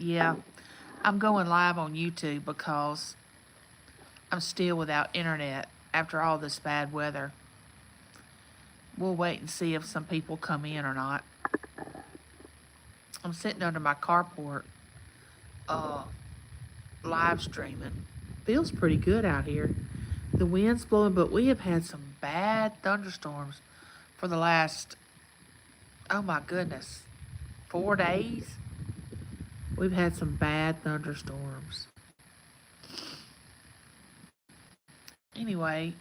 Yeah, I'm going live on YouTube because I'm still without internet after all this bad weather. We'll wait and see if some people come in or not. I'm sitting under my carport, uh, live streaming. Feels pretty good out here. The wind's blowing, but we have had some bad thunderstorms for the last, oh my goodness, 4 days. We've had some bad thunderstorms. Anyway,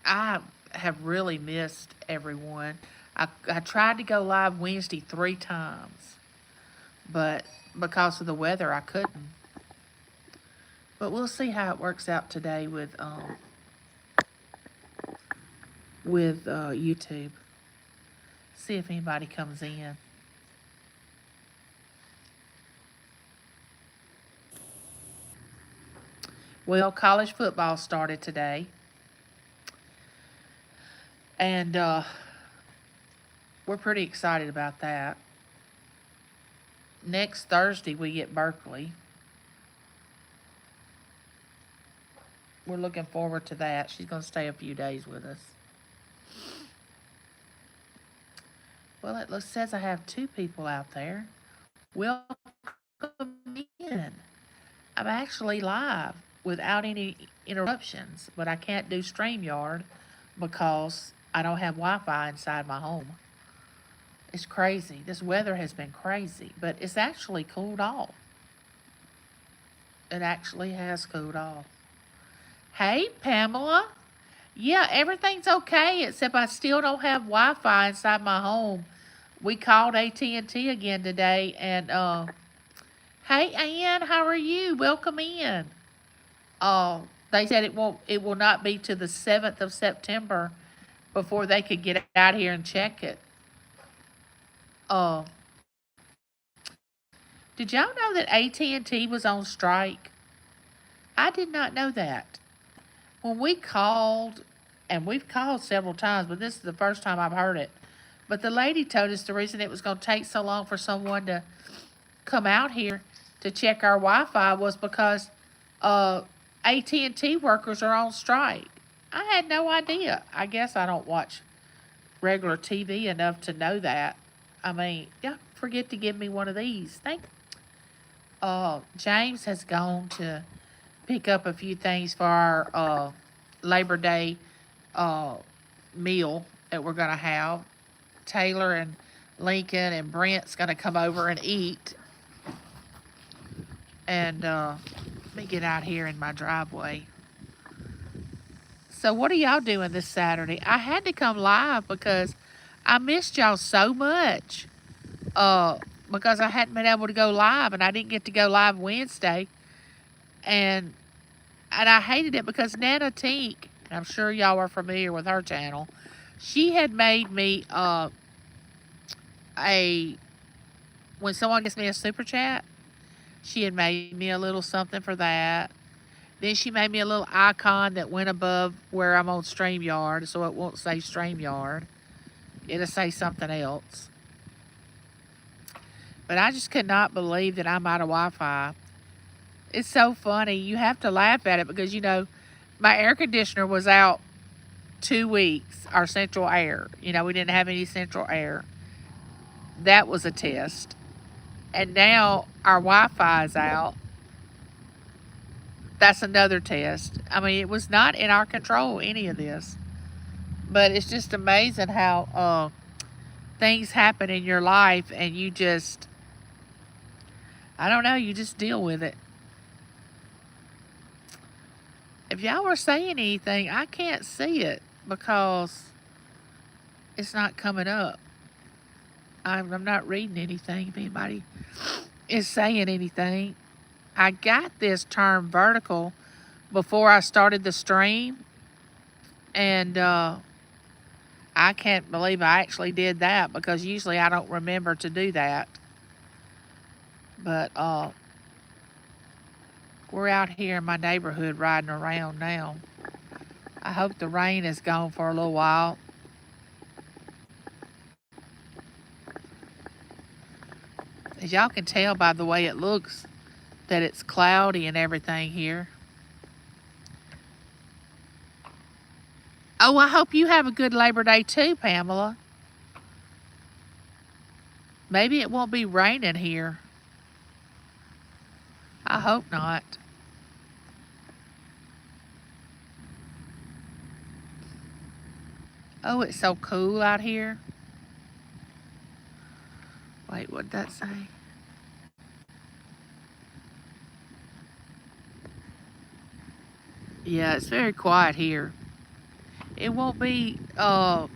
I have really missed everyone. I tried to go live Wednesday 3 times, but because of the weather, I couldn't. But we'll see how it works out today with YouTube. See if anybody comes in. Well, college football started today, and we're pretty excited about that. Next Thursday, we get Berkeley. We're looking forward to that. She's going to stay a few days with us. Well, it says I have 2 people out there. Welcome in. I'm actually live without any interruptions, but I can't do StreamYard because I don't have Wi-Fi inside my home. It's crazy. This weather has been crazy, but it's actually cooled off. It actually has cooled off. Hey, Pamela. Yeah, everything's okay, except I still don't have Wi-Fi inside my home. We called AT&T again today, and hey, Ann, how are you? Welcome in. They said it will not be to the 7th of September before they could get out here and check it. Uh, did y'all know that AT&T was on strike? I did not know that. When we called, and we've called several times, but this is the first time I've heard it. But the lady told us the reason it was going to take so long for someone to come out here to check our Wi-Fi was because AT&T workers are on strike. I had no idea. I guess I don't watch regular TV enough to know that. I mean, yeah, forget to give me one of these. James has gone to pick up a few things for our Labor Day meal that we're going to have. Taylor and Lincoln and Brent's going to come over and eat. And let me get out here in my driveway. So what are y'all doing this Saturday? I had to come live because I missed y'all so much. Because I hadn't been able to go live, and I didn't get to go live Wednesday. And I hated it because Nana Tink, I'm sure y'all are familiar with her channel, she had made me when someone gets me a super chat, she had made me a little something for that. Then she made me a little icon that went above where I'm on StreamYard, so it won't say StreamYard. It'll say something else. But I just could not believe that I'm out of Wi-Fi. It's so funny. You have to laugh at it because, my air conditioner was out 2 weeks, our central air. We didn't have any central air. That was a test. And now our Wi-Fi is out. That's another test. I mean, it was not in our control, any of this. But it's just amazing how things happen in your life and you just, I don't know, you just deal with it. If y'all were saying anything, I can't see it because it's not coming up. I'm not reading anything. If anybody is saying anything, I got this term vertical before I started the stream, and I can't believe I actually did that because usually I don't remember to do that. But we're out here in my neighborhood riding around now. I hope the rain is gone for a little while. As y'all can tell by the way it looks that it's cloudy and everything here. Oh, I hope you have a good Labor Day too, Pamela. Maybe it won't be raining here. I hope not. Oh, it's so cool out here. Wait, what did that say? Yeah, it's very quiet here. It won't be the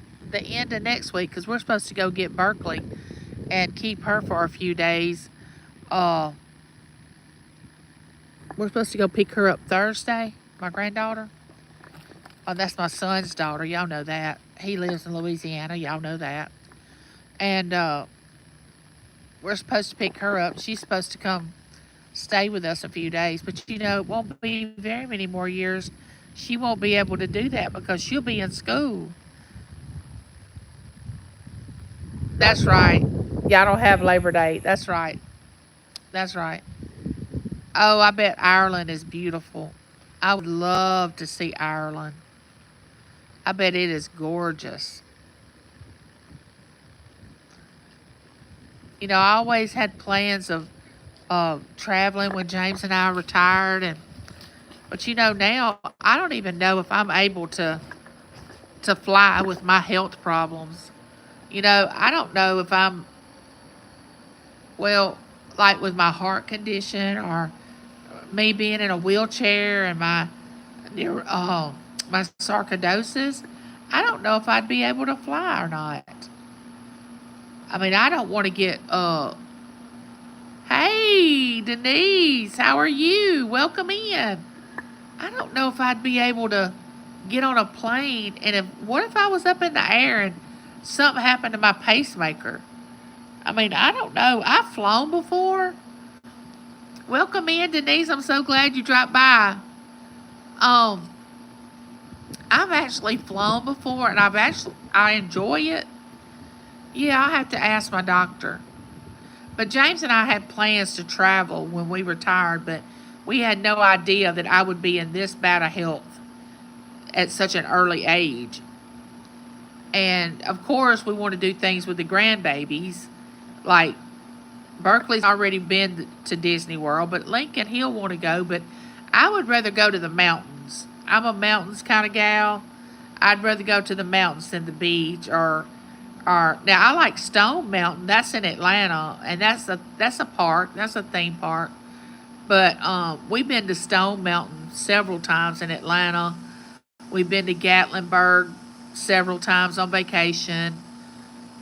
end of next week because we're supposed to go get Berkeley and keep her for a few days. We're supposed to go pick her up Thursday, my granddaughter. Oh, that's my son's daughter. Y'all know that. He lives in Louisiana. Y'all know that. And we're supposed to pick her up. She's supposed to come stay with us a few days. But, you know, it won't be very many more years. She won't be able to do that because she'll be in school. That's right. Y'all don't have Labor Day. That's right. That's right. Oh, I bet Ireland is beautiful. I would love to see Ireland. I bet it is gorgeous. You know, I always had plans of traveling when James and I retired, but you know now I don't even know if I'm able to fly with my health problems. You know, I don't know if I'm well, like with my heart condition or me being in a wheelchair and my sarcoidosis. I don't know if I'd be able to fly or not. I mean, I don't want to get Hey, Denise, how are you? Welcome in. I don't know if I'd be able to get on a plane and what if I was up in the air and something happened to my pacemaker? I mean, I don't know. I've flown before. Welcome in, Denise. I'm so glad you dropped by. I've actually flown before and I enjoy it. Yeah, I'll have to ask my doctor. But James and I had plans to travel when we retired, but we had no idea that I would be in this bad of health at such an early age. And of course, we want to do things with the grandbabies. Like Berkeley's already been to Disney World, but Lincoln, he'll want to go. But I would rather go to the mountains. I'm a mountains kind of gal. I'd rather go to the mountains than the beach or now I like Stone Mountain. That's in Atlanta, and that's a park. That's a theme park. But we've been to Stone Mountain several times in Atlanta. We've been to Gatlinburg several times on vacation.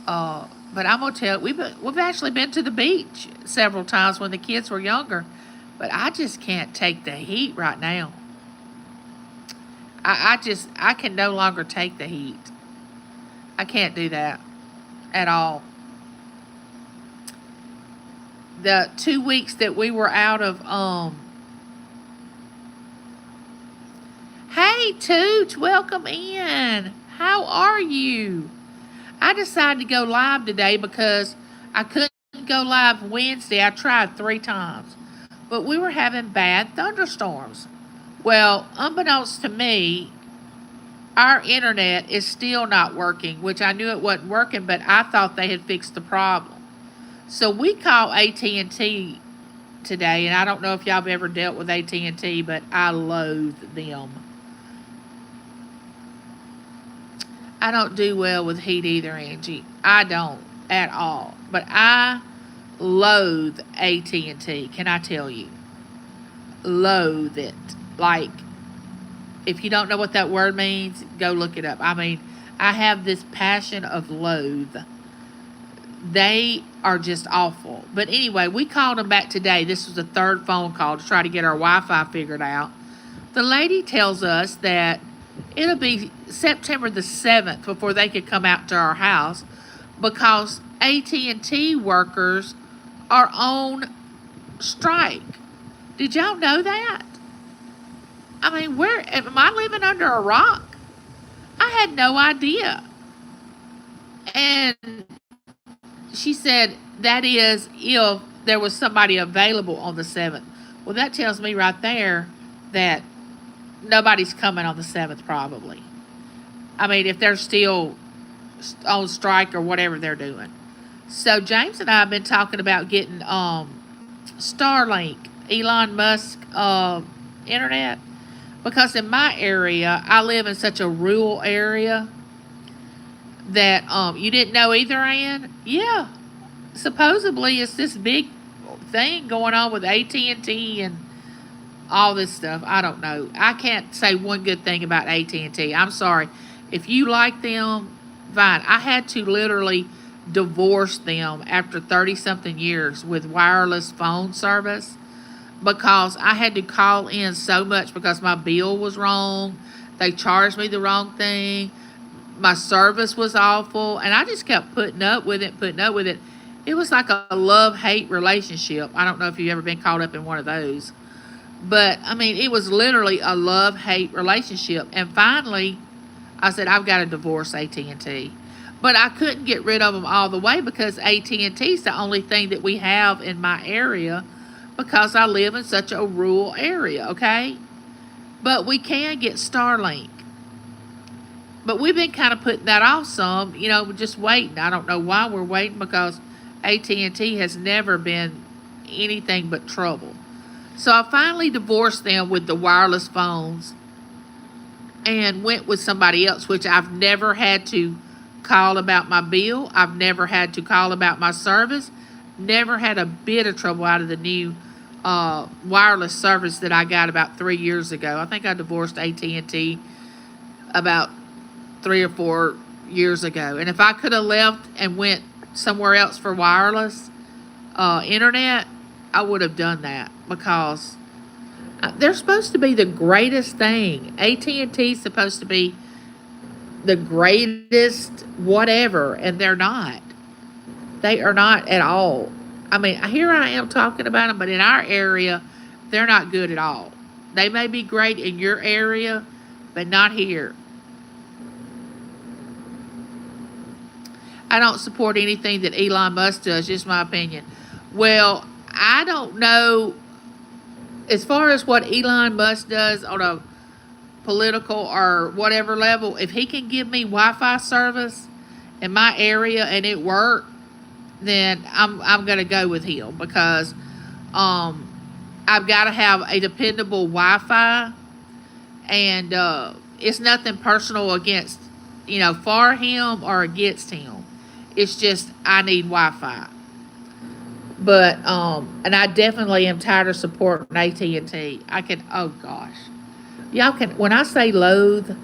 But I'm gonna tell you, we've actually been to the beach several times when the kids were younger. But I just can't take the heat right now. I can no longer take the heat. I can't do that at all. The 2 weeks that we were out of Hey Tooch, welcome in. How are you? I decided to go live today because I couldn't go live Wednesday. I tried 3 times. But we were having bad thunderstorms. Well, unbeknownst to me, our internet is still not working, which I knew it wasn't working, but I thought they had fixed the problem. So we called AT&T today, and I don't know if y'all have ever dealt with AT&T, but I loathe them. I don't do well with heat either, Angie. I don't at all. But I loathe AT&T, can I tell you? Loathe it. Like, if you don't know what that word means, go look it up. I mean, I have this passion of loathe. They are just awful. But anyway, we called them back today. This was the 3rd phone call to try to get our Wi-Fi figured out. The lady tells us that it'll be September the 7th before they could come out to our house because AT&T workers are on strike. Did y'all know that? I mean, where am I living under a rock? I had no idea. And she said that is if there was somebody available on the 7th. Well, that tells me right there that nobody's coming on the 7th probably. I mean, if they're still on strike or whatever they're doing. So James and I have been talking about getting Starlink, Elon Musk internet, because in my area, I live in such a rural area that you didn't know either, Ann? Yeah, supposedly it's this big thing going on with AT&T and all this stuff. I don't know. I can't say one good thing about AT&T. I'm sorry. If you like them, fine. I had to literally divorce them after 30-something years with wireless phone service because I had to call in so much because my bill was wrong. They charged me the wrong thing. My service was awful. And I just kept putting up with it. It was like a love-hate relationship. I don't know if you've ever been caught up in one of those. But, I mean, it was literally a love-hate relationship. And finally, I said, I've got to divorce AT&T. But I couldn't get rid of them all the way because AT&T is the only thing that we have in my area because I live in such a rural area, okay? But we can get Starlink. But we've been kind of putting that off some, just waiting. I don't know why we're waiting because AT&T has never been anything but trouble. So I finally divorced them with the wireless phones and went with somebody else, which I've never had to call about my bill. I've never had to call about my service. Never had a bit of trouble out of the new wireless service that I got about 3 years ago. I think I divorced AT&T about 3 or 4 years ago. And if I could have left and went somewhere else for wireless internet, I would have done that because they're supposed to be the greatest thing. AT&T is supposed to be the greatest whatever, and they're not. They are not at all. I mean, here I am talking about them, but in our area, they're not good at all. They may be great in your area, but not here. I don't support anything that Elon Musk does, just my opinion. Well, I don't know as far as what Elon Musk does on a political or whatever level. If he can give me Wi-Fi service in my area and it works, then I'm going to go with him because I've got to have a dependable Wi-Fi, and it's nothing personal against, for him or against him. It's just I need Wi-Fi. But, and I definitely am tired of supporting AT&T. Oh gosh. Y'all can, when I say loathe,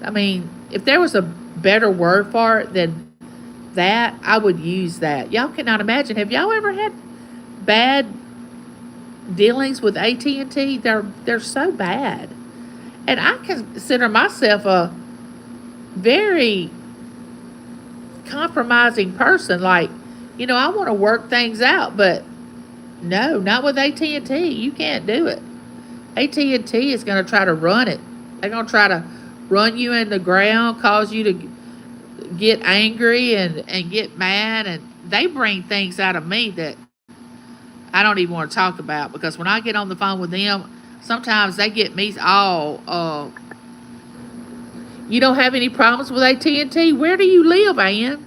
I mean, if there was a better word for it than that, I would use that. Y'all cannot imagine. Have y'all ever had bad dealings with AT&T? They're so bad. And I consider myself a very compromising person. Like, I want to work things out, but no, not with AT&T. You can't do it. AT&T is going to try to run it. They're going to try to run you in the ground, cause you to get angry and get mad, and they bring things out of me that I don't even want to talk about, because when I get on the phone with them, sometimes they get me all, you don't have any problems with AT&T? Where do you live, Ann?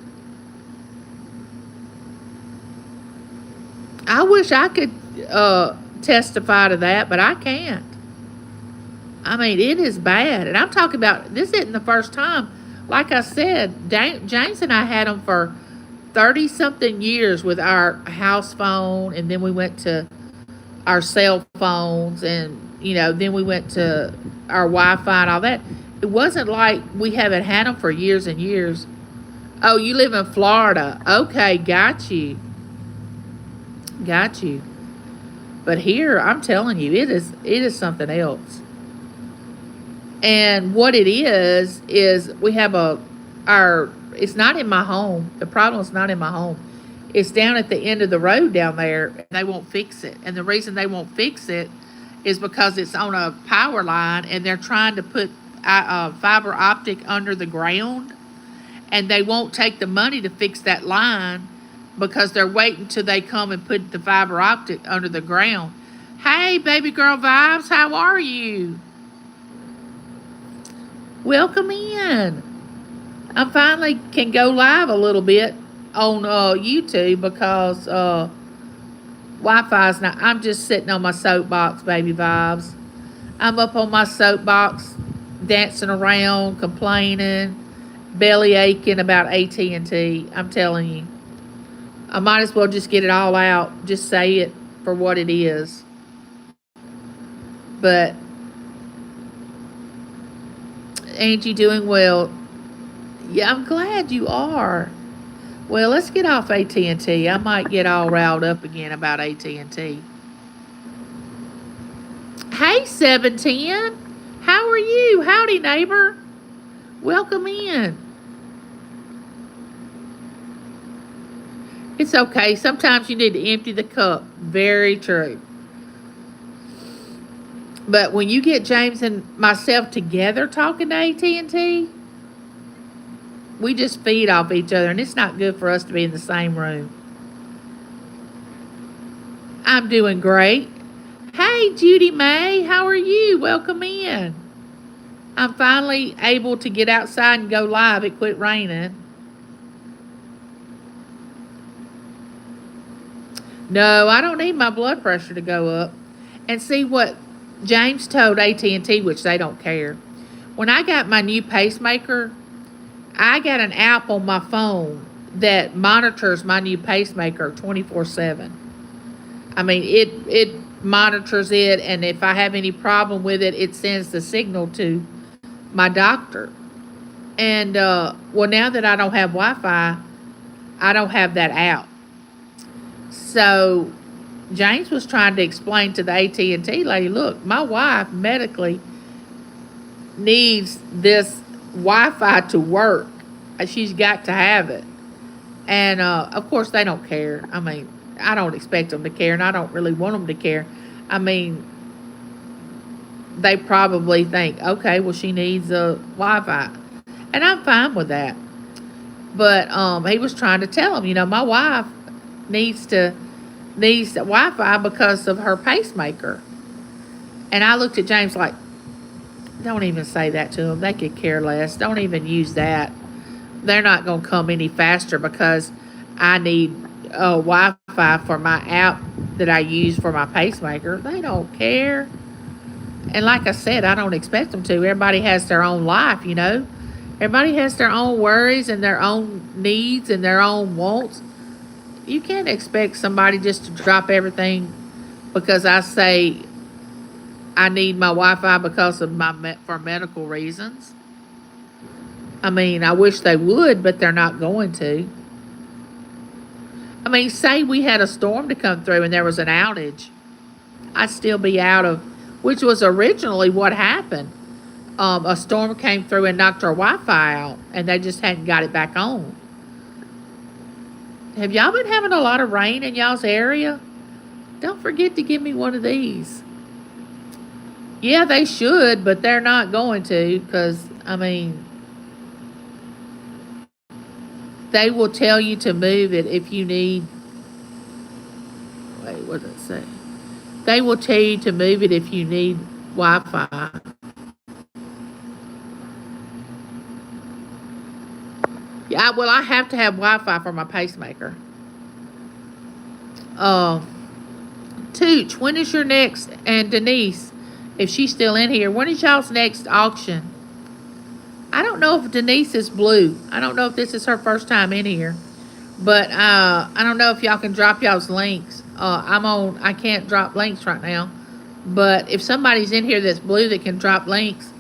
I wish I could testify to that, but I can't. I mean, it is bad. And I'm talking about, this isn't the first time. Like I said, James and I had them for 30-something years with our house phone, and then we went to our cell phones, and, then we went to our Wi-Fi and all that. It wasn't like we haven't had them for years and years. Oh, you live in Florida. Okay, got you. Got you. But here, I'm telling you, it is something else. And what it is we have it's not in my home. The problem is not in my home. It's down at the end of the road down there, and they won't fix it. And the reason they won't fix it is because it's on a power line, and they're trying to put fiber optic under the ground, and they won't take the money to fix that line because they're waiting till they come and put the fiber optic under the ground. Hey, baby girl vibes, how are you? Welcome in. I finally can go live a little bit on YouTube because Wi-Fi's not. I'm just sitting on my soapbox, baby vibes. I'm up on my soapbox, dancing around, complaining, belly aching about AT&T. I'm telling you, I might as well just get it all out. Just say it for what it is. But ain't you doing well? Yeah, I'm glad you are. Well, let's get off AT&T. I might get all riled up again about AT&T. Hey, 710. How are you? Howdy, neighbor. Welcome in. It's okay. Sometimes you need to empty the cup. Very true. But when you get James and myself together talking to AT&T, we just feed off each other, and it's not good for us to be in the same room. I'm doing great. Hey, Judy May, how are you? Welcome in. I'm finally able to get outside and go live. It quit raining. No, I don't need my blood pressure to go up. And see what James told AT&T, which they don't care. When I got my new pacemaker, I got an app on my phone that monitors my new pacemaker 24/7. I mean, it monitors it, and if I have any problem with it, it sends the signal to my doctor. And well, now that I don't have Wi-Fi, I don't have that app. So James was trying to explain to the AT&T lady, look, my wife medically needs this Wi-Fi to work. She's got to have it. And of course, they don't care. I mean, I don't expect them to care, and I don't really want them to care. I mean, they probably think, okay, well, she needs a Wi-Fi. And I'm fine with that. But he was trying to tell him, my wife needs Wi-Fi because of her pacemaker. And I looked at James like, don't even say that to them. They could care less. Don't even use that. They're not going to come any faster because I need Wi-Fi for my app that I use for my pacemaker. They don't care. And like I said, I don't expect them to. Everybody has their own life, Everybody has their own worries and their own needs and their own wants. You can't expect somebody just to drop everything because I say I need my Wi-Fi because of for medical reasons. I mean, I wish they would, but they're not going to. I mean, say we had a storm to come through and there was an outage. I'd still be out of, which was originally what happened. A storm came through and knocked our Wi-Fi out, and they just hadn't got it back on. Have y'all been having a lot of rain in y'all's area? Don't forget to give me one of these. Yeah, they should, but they're not going to because, I mean, they will tell you to move it if you need. Wait, what did it say? They will tell you to move it if you need Wi-Fi. Yeah, well, I have to have Wi-Fi for my pacemaker. Tooch, when is your next, and Denise, if she's still in here, when is y'all's next auction? I don't know if Denise is blue. I don't know if this is her first time in here. But I don't know if y'all can drop y'all's links. I can't drop links right now. But if somebody's in here that's blue that can drop links,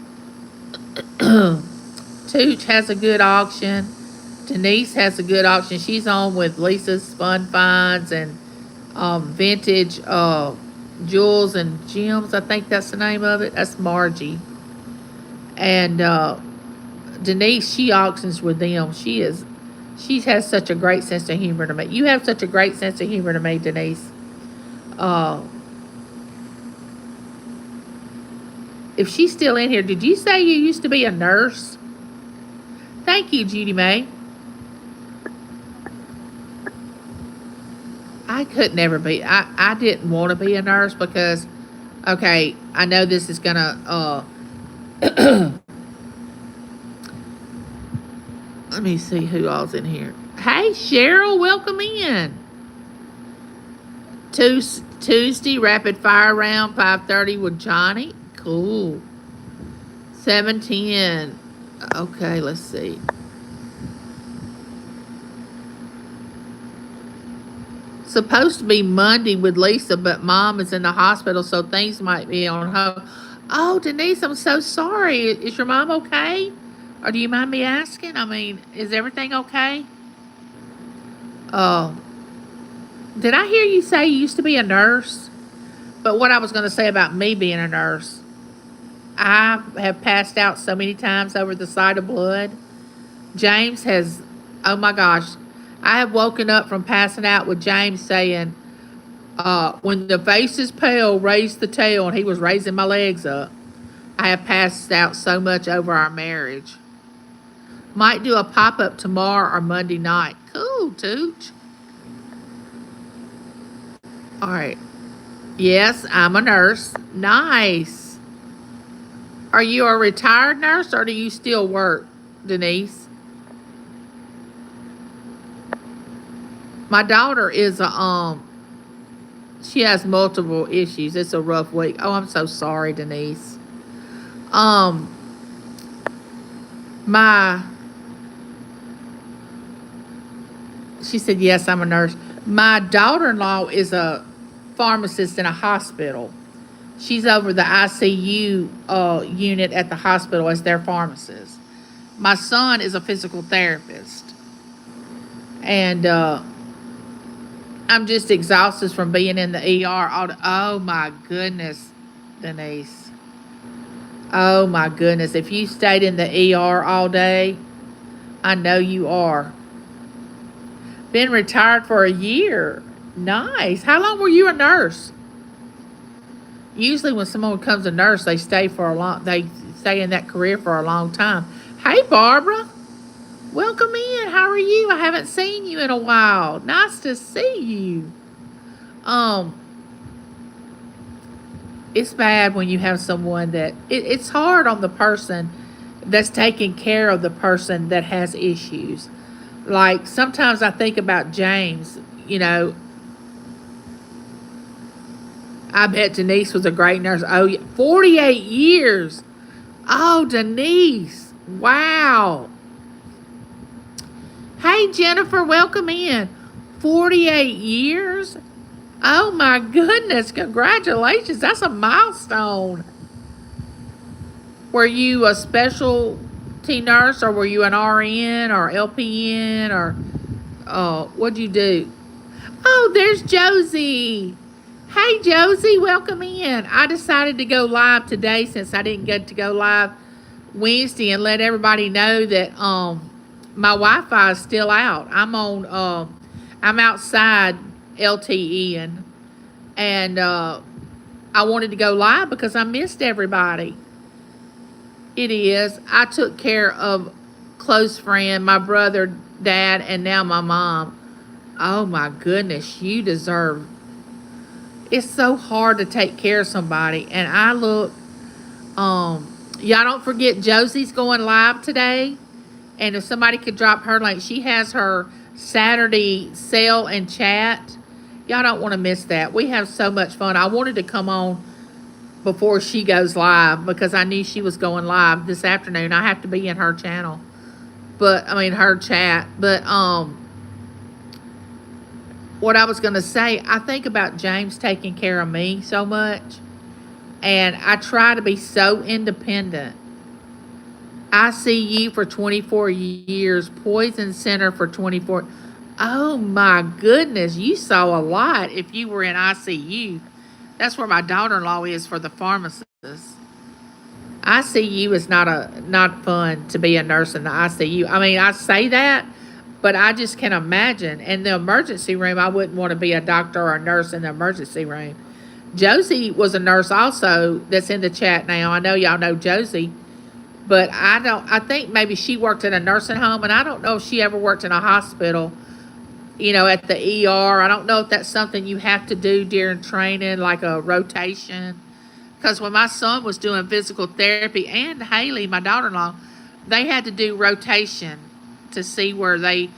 Tooch has a good auction. Denise has a good auction. She's on with Lisa's Fun Finds and Vintage Jewels and Gems. I think that's the name of it. That's Margie. And Denise, she auctions with them. She has such a great sense of humor to me. You have such a great sense of humor to me, Denise. If she's still in here, did you say you used to be a nurse? Thank you, Judy May. I could never be. I didn't want to be a nurse because, okay, I know this is gonna let me see who all's in here. Hey Cheryl, welcome in. Tuesday rapid fire round 5:30 with Johnny. Cool. 7:10. Okay, let's see. Supposed to be Monday with Lisa, but Mom is in the hospital, so things might be on hold. Oh, Denise, I'm so sorry. Is your mom okay? Or do you mind me asking? I mean, is everything okay? Oh, did I hear you say you used to be a nurse? But what I was going to say about me being a nurse, I have passed out so many times over the sight of blood. James has, oh my gosh, I have woken up from passing out with James saying, when the face is pale, raise the tail, and he was raising my legs up. I have passed out so much over our marriage. Might do a pop-up tomorrow or Monday night. Cool, Tooch. All right. Yes, I'm a nurse. Nice. Are you a retired nurse or do you still work, Denise? My daughter is she has multiple issues. It's a rough week. Oh, I'm so sorry, Denise. She said, yes, I'm a nurse. My daughter-in-law is a pharmacist in a hospital. She's over the ICU unit at the hospital as their pharmacist. My son is a physical therapist. And I'm just exhausted from being in the ER. Oh, my goodness, Denise. Oh, my goodness. If you stayed in the ER all day, I know you are. Been retired for a year. Nice. How long were you a nurse? Usually when someone becomes a nurse, they stay in that career for a long time. Hey, Barbara. Welcome in. How are you? I haven't seen you in a while. Nice to see you. It's bad when you have someone that it's hard on the person that's taking care of the person that has issues. Like sometimes I think about James, I bet Denise was a great nurse. Oh, yeah, 48 years. Oh, Denise. Wow. Hey, Jennifer, welcome in. 48 years? Oh, my goodness. Congratulations. That's a milestone. Were you a specialty nurse or were you an RN or LPN or what'd you do? Oh, there's Josie. Hey, Josie, welcome in. I decided to go live today since I didn't get to go live Wednesday and let everybody know that my Wi-Fi is still out. I'm outside LTE and I wanted to go live because I missed everybody. It is. I took care of close friend, my brother, dad, and now my mom. Oh my goodness, you deserve. It's so hard to take care of somebody. And I look, y'all don't forget Josie's going live today. And if somebody could drop her link, she has her Saturday sale and chat. Y'all don't want to miss that. We have so much fun. I wanted to come on before she goes live because I knew she was going live this afternoon. I have to be in her channel. Her chat. But what I was going to say, I think about James taking care of me so much. And I try to be so independent. ICU for 24 years, Poison Center for 24. Oh my goodness, you saw a lot if you were in ICU. That's where my daughter-in-law is for the pharmacist. ICU is not fun to be a nurse in the ICU. I mean, I say that, but I just can imagine. In the emergency room, I wouldn't want to be a doctor or a nurse in the emergency room. Josie was a nurse also that's in the chat now. I know y'all know Josie. But I think maybe she worked in a nursing home, and I don't know if she ever worked in a hospital at the ER. I don't know if that's something you have to do during training, like a rotation. Because when my son was doing physical therapy and Haley, my daughter in law, they had to do rotation to see where they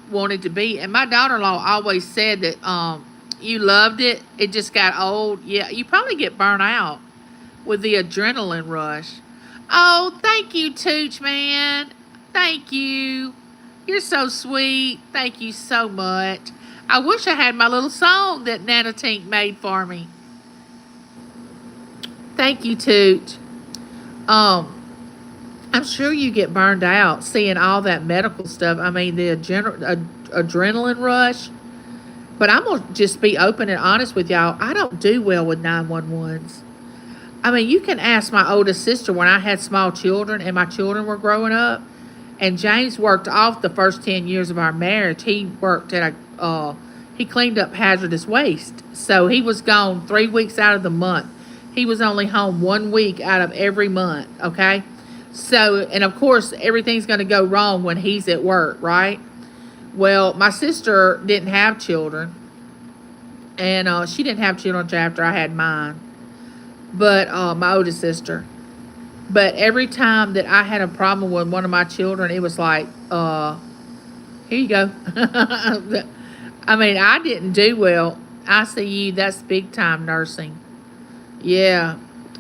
wanted to be. And my daughter in law always said that you loved it. It just got old. Yeah, you probably get burnt out with the adrenaline rush. Oh, thank you, Tooch, man. Thank you. You're so sweet. Thank you so much. I wish I had my little song that Nana Tink made for me. Thank you, Tooch. Um, I'm sure you get burned out seeing all that medical stuff. I mean, the adrenaline rush. But I'm going to just be open and honest with y'all. I don't do well with 911s. I mean, you can ask my oldest sister when I had small children and my children were growing up. And James worked off the first 10 years of our marriage. He worked at he cleaned up hazardous waste. So he was gone 3 weeks out of the month. He was only home 1 week out of every month, okay? So, and of course, everything's going to go wrong when he's at work, right? Well, my sister didn't have children. And she didn't have children until after I had mine. But my oldest sister. But every time that I had a problem with one of my children, it was like, here you go. I mean, I didn't do well. ICU, that's big time nursing. Yeah.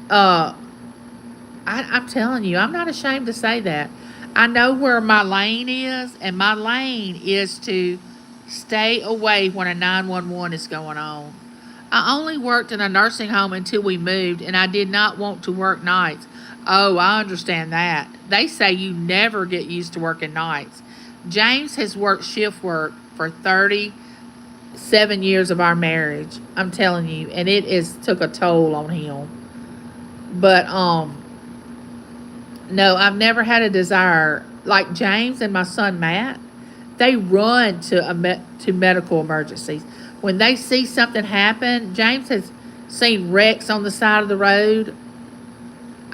I'm telling you, I'm not ashamed to say that. I know where my lane is, and my lane is to stay away when a 911 is going on. I only worked in a nursing home until we moved, and I did not want to work nights. Oh, I understand that. They say you never get used to working nights. James has worked shift work for 37 years of our marriage. I'm telling you, and it is took a toll on him. But no, I've never had a desire like James and my son Matt. They run to medical emergencies when they see something happen. James has seen wrecks on the side of the road.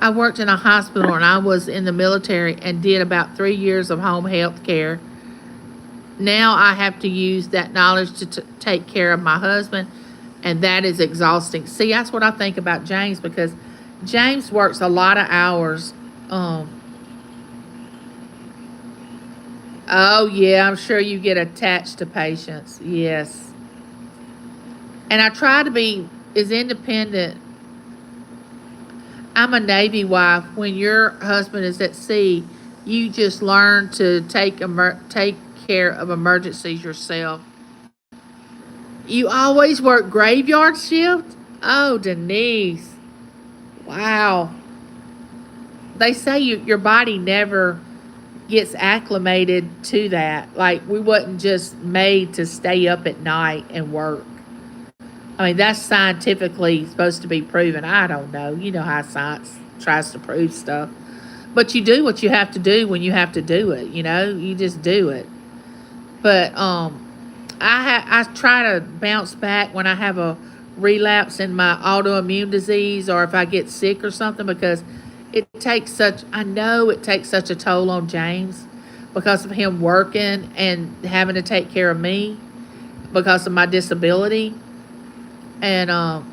I worked in a hospital and I was in the military and did about 3 years of home health care. Now I have to use that knowledge to take care of my husband, and that is exhausting. See, that's what I think about James, because James works a lot of hours. Oh, yeah, I'm sure you get attached to patients. Yes. And I try to be as independent. I'm a Navy wife. When your husband is at sea, you just learn to take care of emergencies yourself. You always work graveyard shift? Oh, Denise. Wow. They say your body never gets acclimated to that. Like, we wasn't just made to stay up at night and work. I mean, that's scientifically supposed to be proven. I don't know. You know how science tries to prove stuff. But you do what you have to do when you have to do it, You just do it. But I try to bounce back when I have a relapse in my autoimmune disease, or if I get sick or something, because I know it takes such a toll on James because of him working and having to take care of me because of my disability. And I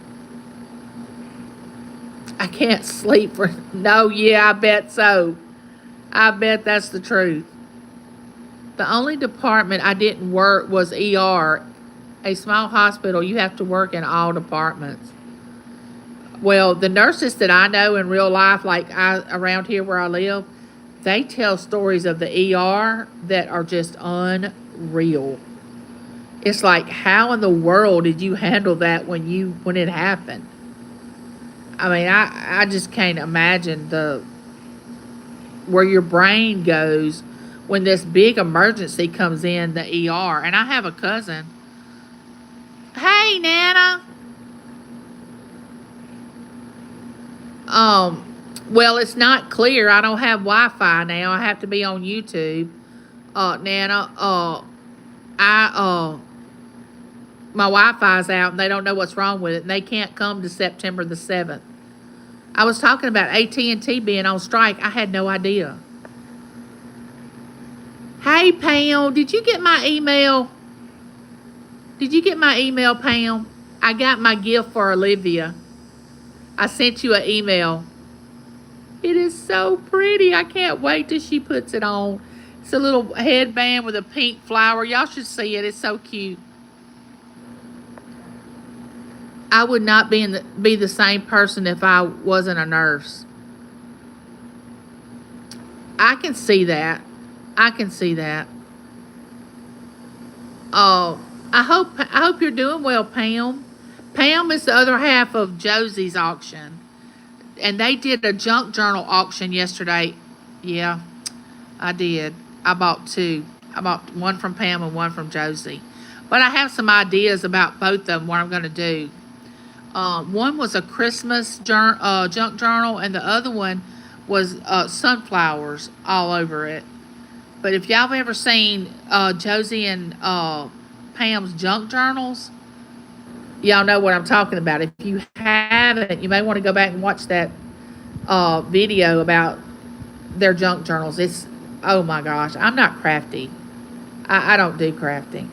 can't sleep no, yeah, I bet so. I bet that's the truth. The only department I didn't work was ER. A small hospital, you have to work in all departments. Well, the nurses that I know in real life, like around here where I live, they tell stories of the ER that are just unreal. It's like, how in the world did you handle that when it happened? I mean, I just can't imagine where your brain goes when this big emergency comes in the ER. And I have a cousin. Hey, Nana. Well, it's not clear. I don't have Wi-Fi now. I have to be on YouTube. Nana, my Wi-Fi's out and they don't know what's wrong with it, and they can't come to September the 7th. I was talking about AT&T being on strike. I had no idea. Hey, Pam, did you get my email? Did you get my email, Pam? I got my gift for Olivia. I sent you an email. It is so pretty. I can't wait till she puts it on. It's a little headband with a pink flower. Y'all should see it. It's so cute. I would not be the same person if I wasn't a nurse. I can see that. I can see that. Oh, I hope you're doing well, Pam. Pam is the other half of Josie's auction, and they did a junk journal auction yesterday. Yeah, I did. I bought two. I bought one from Pam and one from Josie. But I have some ideas about both of them. What I'm going to do. One was a Christmas junk journal, and the other one was sunflowers all over it. But if y'all have ever seen Josie and Pam's junk journals, y'all know what I'm talking about. If you haven't, you may want to go back and watch that video about their junk journals. It's, oh my gosh, I'm not crafty. I don't do crafting.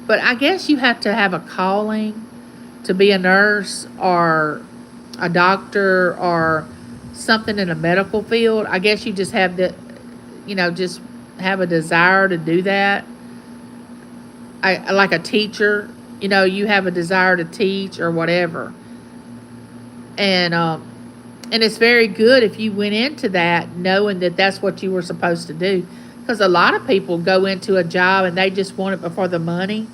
But I guess you have to have a calling to be a nurse or a doctor or something in a medical field. I guess you just have to, just have a desire to do that. I like a teacher, you have a desire to teach or whatever. And it's very good if you went into that knowing that that's what you were supposed to do. Because a lot of people go into a job and they just want it for the money,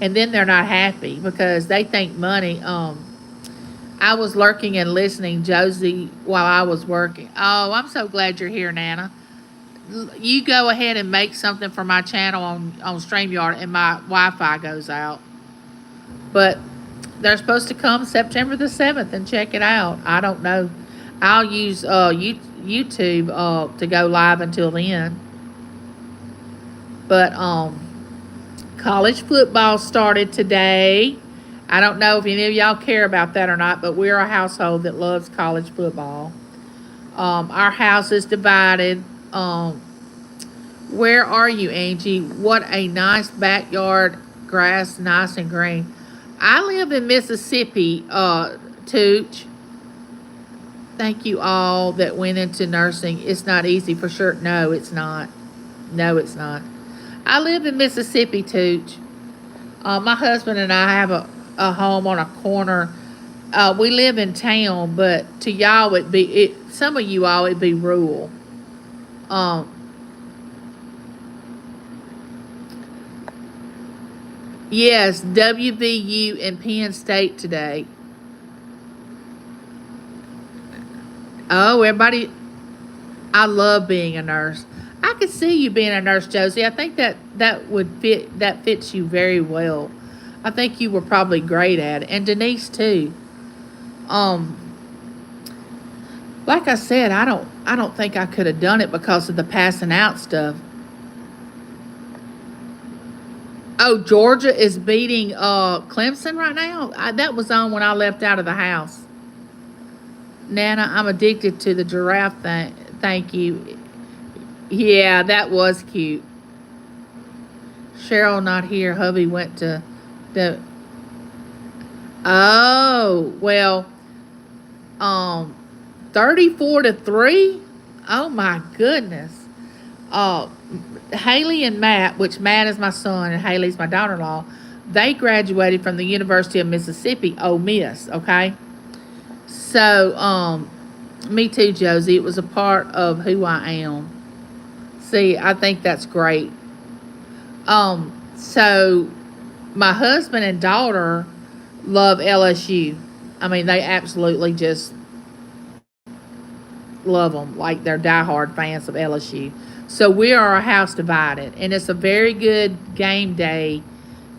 and then they're not happy because they think money. I was lurking and listening, Josie, while I was working. Oh, I'm so glad you're here, Nana. You go ahead and make something for my channel on StreamYard, and my Wi-Fi goes out. But they're supposed to come September the 7th and check it out. I don't know. I'll use YouTube to go live until then. But college football started today. I don't know if any of y'all care about that or not, but we're a household that loves college football. Our house is divided. Where are you, Angie? What a nice backyard, grass, nice and green. I live in Mississippi, Tooch. Thank you all that went into nursing. It's not easy for sure. No, it's not. No, it's not. I live in Mississippi, Tooch. My husband and I have a home on a corner. We live in town, but to y'all some of you all it'd be rural. Yes, WVU and Penn State today. Oh, everybody, I love being a nurse. I could see you being a nurse, Josie. I think that fits you very well. I think you were probably great at it, and Denise too. Um, like I said, I don't think I could have done it because of the passing out stuff. Oh, Georgia is beating Clemson right now. That was on when I left out of the house. Nana, I'm addicted to the giraffe thing. Thank you. Yeah, that was cute. Cheryl not here. Hubby went to the. Oh well. 34-3. Oh my goodness. Haley and Matt, which Matt is my son and Haley's my daughter-in-law, they graduated from the University of Mississippi, Ole Miss. Okay. So, me too, Josie. It was a part of who I am. See, I think that's great. So my husband and daughter love LSU. I mean, they absolutely just love them. Like they're diehard fans of LSU. So we are a house divided, and it's a very good game day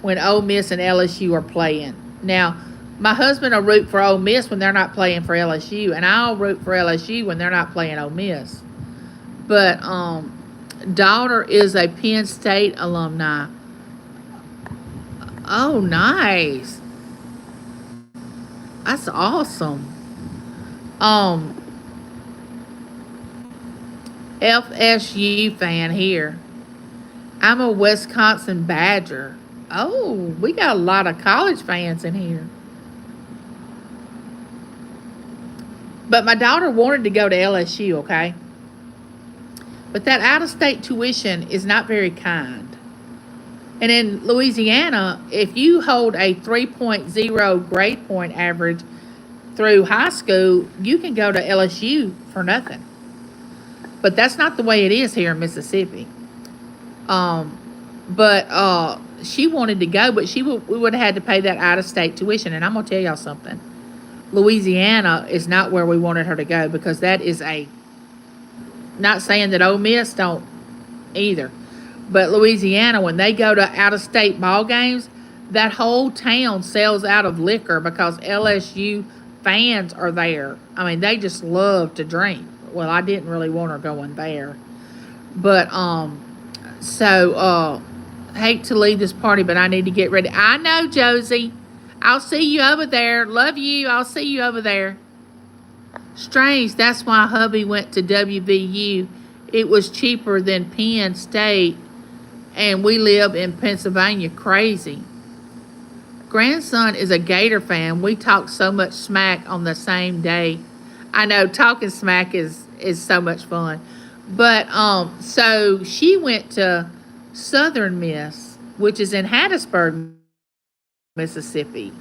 when Ole Miss and LSU are playing. Now, my husband will root for Ole Miss when they're not playing for LSU, and I'll root for LSU when they're not playing Ole Miss. But daughter is a Penn State alumni. Oh, nice. That's awesome. Um, FSU fan here. I'm a Wisconsin Badger. Oh, we got a lot of college fans in here. But my daughter wanted to go to LSU, okay? But that out of state tuition is not very kind. And in Louisiana, if you hold a 3.0 grade point average through high school, you can go to LSU for nothing. But that's not the way it is here in Mississippi. Um, but she wanted to go, but we would have had to pay that out of state tuition. And I'm gonna tell y'all something. Louisiana is not where we wanted her to go because that is a, not saying that Ole Miss don't either, but Louisiana, when they go to out of state ball games, that whole town sells out of liquor because LSU fans are there. I mean, they just love to drink. Well, I didn't really want her going there, but hate to leave this party, but I need to get ready. I know, Josie. I'll see you over there. Love you. I'll see you over there. Strange. That's why hubby went to WVU. It was cheaper than Penn State, and we live in Pennsylvania. Crazy. Grandson is a Gator fan. We talk so much smack on the same day. I know talking smack is so much fun. But so she went to Southern Miss, which is in Hattiesburg, Mississippi.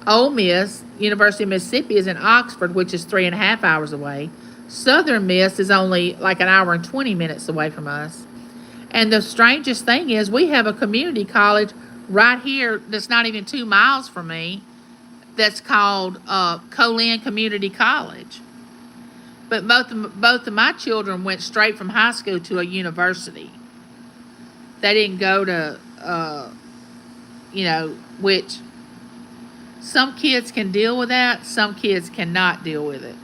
Ole Miss, University of Mississippi, is in Oxford, which is 3.5 hours away. Southern Miss is only like an hour and 20 minutes away from us. And the strangest thing is we have a community college right here that's not even 2 miles from me that's called Colin Community College. But both of my children went straight from high school to a university. They didn't go to, which some kids can deal with that, some kids cannot deal with it.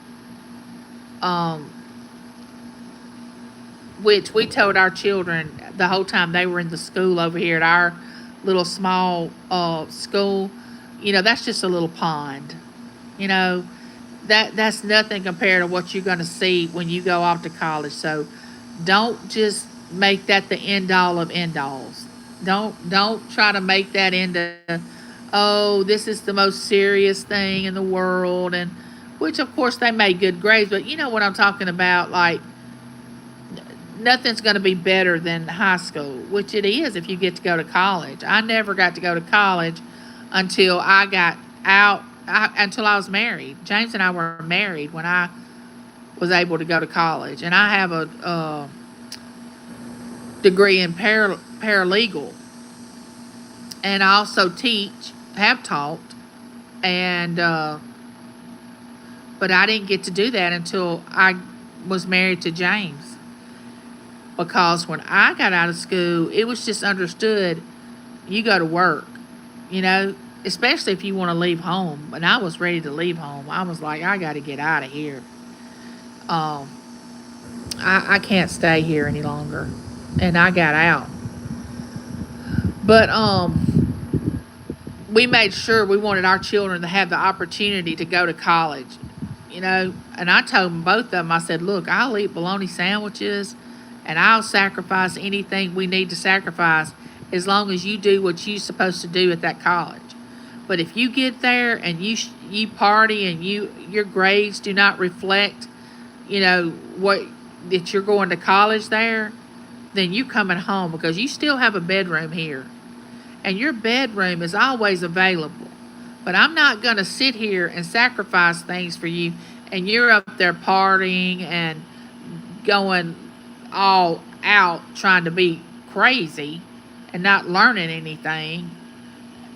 Which we told our children the whole time they were in the school over here at our little small school, that's just a little pond. That's nothing compared to what you're going to see when you go off to college. So don't just make that the end all of end alls. Don't try to make that into, oh, this is the most serious thing in the world, and which of course they made good grades, but you know what I'm talking about. Like, nothing's going to be better than high school, which it is if you get to go to college. I never got to go to college until I got out. Until I was married. James and I were married when I was able to go to college, and I have a degree in paralegal, and I also have taught, and but I didn't get to do that until I was married to James, because when I got out of school, it was just understood you go to work, especially if you want to leave home. And I was ready to leave home. I was like, I got to get out of here. I can't stay here any longer. And I got out. But we made sure we wanted our children to have the opportunity to go to college. And I told them, both of them, I said, look, I'll eat bologna sandwiches and I'll sacrifice anything we need to sacrifice as long as you do what you're supposed to do at that college. But if you get there and you party and your grades do not reflect, what that you're going to college there, then you coming home, because you still have a bedroom here, and your bedroom is always available. But I'm not going to sit here and sacrifice things for you, and you're up there partying and going all out trying to be crazy and not learning anything.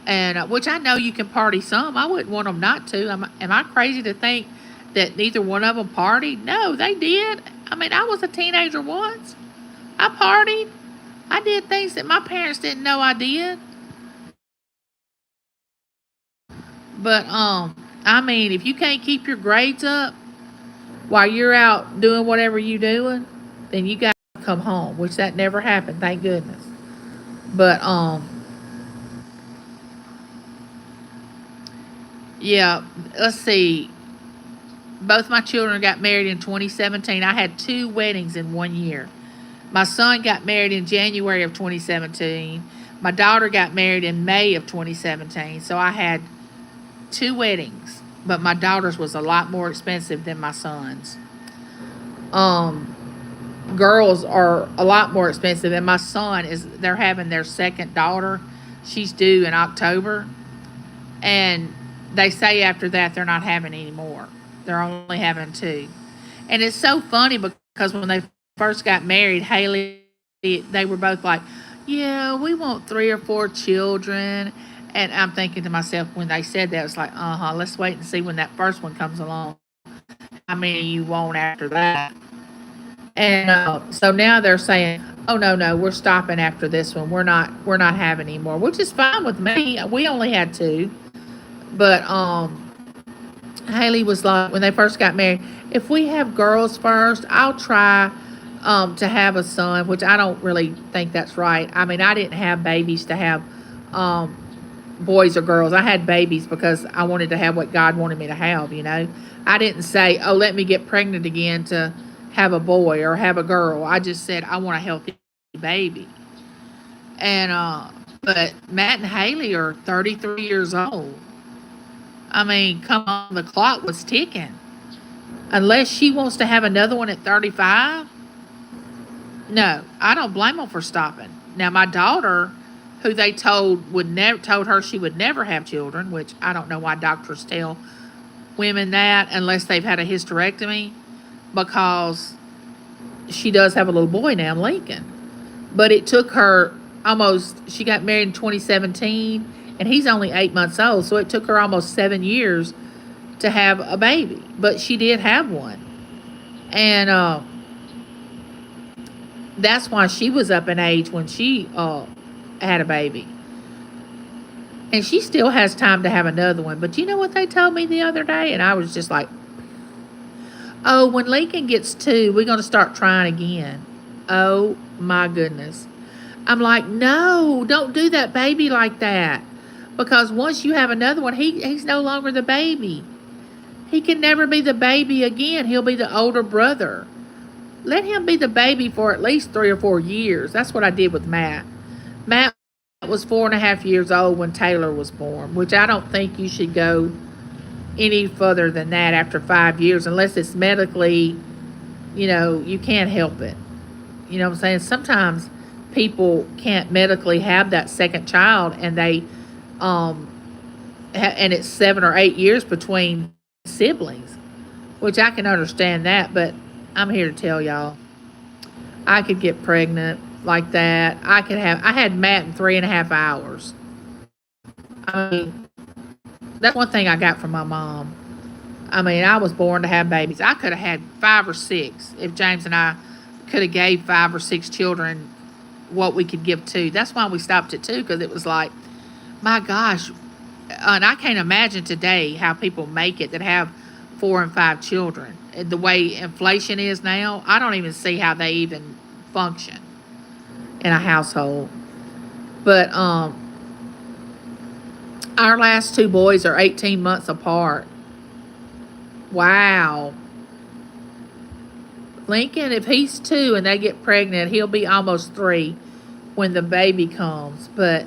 And which I know you can party some. I wouldn't want them not to. Am I crazy to think that neither one of them partied? No, they did. I mean, I was a teenager once. I partied. I did things that my parents didn't know I did. But I mean, if you can't keep your grades up while you're out doing whatever you're doing, then you got to come home, which that never happened, thank goodness. But yeah, let's see. Both my children got married in 2017. I had 2 weddings in 1 year. My son got married in January of 2017. My daughter got married in May of 2017, so I had two weddings, but my daughter's was a lot more expensive than my son's. Um, Girls are a lot more expensive, and my son is they're having their second daughter. She's due in October, and they say after that they're not having any more. They're only having two. And it's so funny because when they first got married, Haley, they were both like, "Yeah, we want three or four children." And I'm thinking to myself when they said that, it's like, let's wait and see when that first one comes along. How many you want after that? And so now they're saying, "Oh no, we're stopping after this one. We're not having any more," which is fine with me. We only had two, but Haley was like, when they first got married, if we have girls first, I'll try to have a son, which I don't really think that's right. I mean, I didn't have babies to have um, boys or girls. I had babies because I wanted to have what God wanted me to have, you know. I didn't say, oh, let me get pregnant again to have a boy or have a girl. I just said, I want a healthy baby. And, but Matt and Haley are 33 years old. I mean, come on, the clock was ticking. Unless she wants to have another one at 35, no, I don't blame them for stopping. Now, my daughter, who they told her she would never have children, which I don't know why doctors tell women that unless they've had a hysterectomy, because she does have a little boy now, Lincoln. But it took her she got married in 2017, and he's only 8 months old, so it took her almost 7 years to have a baby. But she did have one. And that's why she was up in age when she had a baby. And she still has time to have another one. But you know what they told me the other day? And I was just like, oh, when Lincoln gets two, we're going to start trying again. Oh, my goodness. I'm like, no, don't do that baby like that. Because once you have another one, he's no longer the baby. He can never be the baby again. He'll be the older brother. Let him be the baby for at least 3 or 4 years. That's what I did with Matt. Matt was 4.5 years old when Taylor was born, which I don't think you should go any further than that after 5 years, unless it's medically, you can't help it. You know what I'm saying? Sometimes people can't medically have that second child, and they, and it's 7 or 8 years between siblings, which I can understand that, but I'm here to tell y'all, I could get pregnant like that. I had Matt in 3.5 hours. I mean, that's one thing I got from my mom. I mean, I was born to have babies. I could have had 5 or 6 if James and I could have gave 5 or 6 children what we could give 2. That's why we stopped at 2, because it was like, my gosh. And I can't imagine today how people make it that have 4 and 5 children. The way inflation is now, I don't even see how they even function in a household. But our last 2 boys are 18 months apart. Wow. Lincoln, if he's 2 and they get pregnant, he'll be almost 3 when the baby comes. But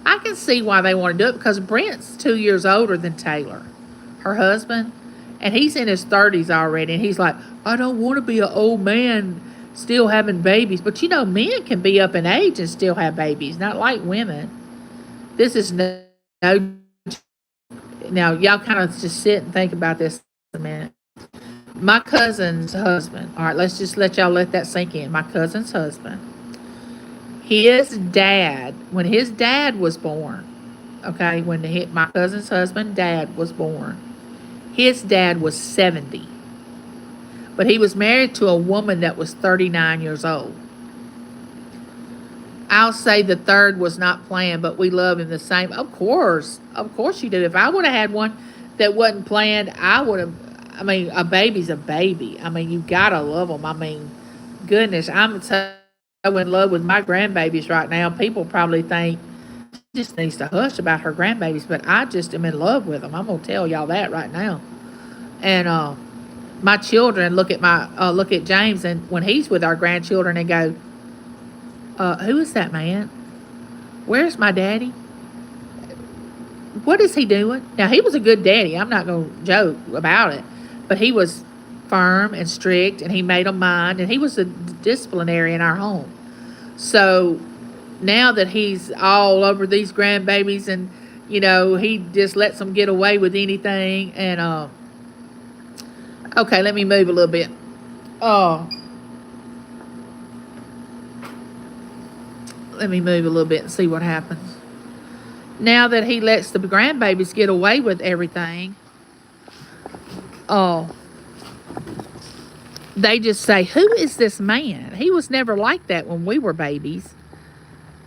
I can see why they want to do it, because Brent's 2 years older than Taylor, her husband, and he's in his 30s already, and he's like, I don't want to be an old man still having babies. But men can be up in age and still have babies, not like women. This is no. Now, y'all kind of just sit and think about this a minute. My cousin's husband, all right, let's just let that sink in. My cousin's husband, his dad, when his dad was born, okay, my cousin's husband dad was born, his dad was 70. But he was married to a woman that was 39 years old. I'll say the third was not planned, but we love him the same. Of course you do. If I would have had one that wasn't planned, a baby's a baby. I mean, you gotta love them. I mean, goodness, I'm so in love with my grandbabies right now. People probably think she just needs to hush about her grandbabies, but I just am in love with them. I'm gonna tell y'all that right now. And my children look at James, and when he's with our grandchildren, and go, who is that man? Where's my daddy? What is he doing? Now, he was a good daddy. I'm not going to joke about it. But he was firm and strict, and he made them mind, and he was a disciplinary in our home. So now that he's all over these grandbabies and, he just lets them get away with anything. And, okay, let me move a little bit. Oh, let me move a little bit and see what happens. Now that he lets the grandbabies get away with everything, oh, they just say, who is this man? He was never like that when we were babies.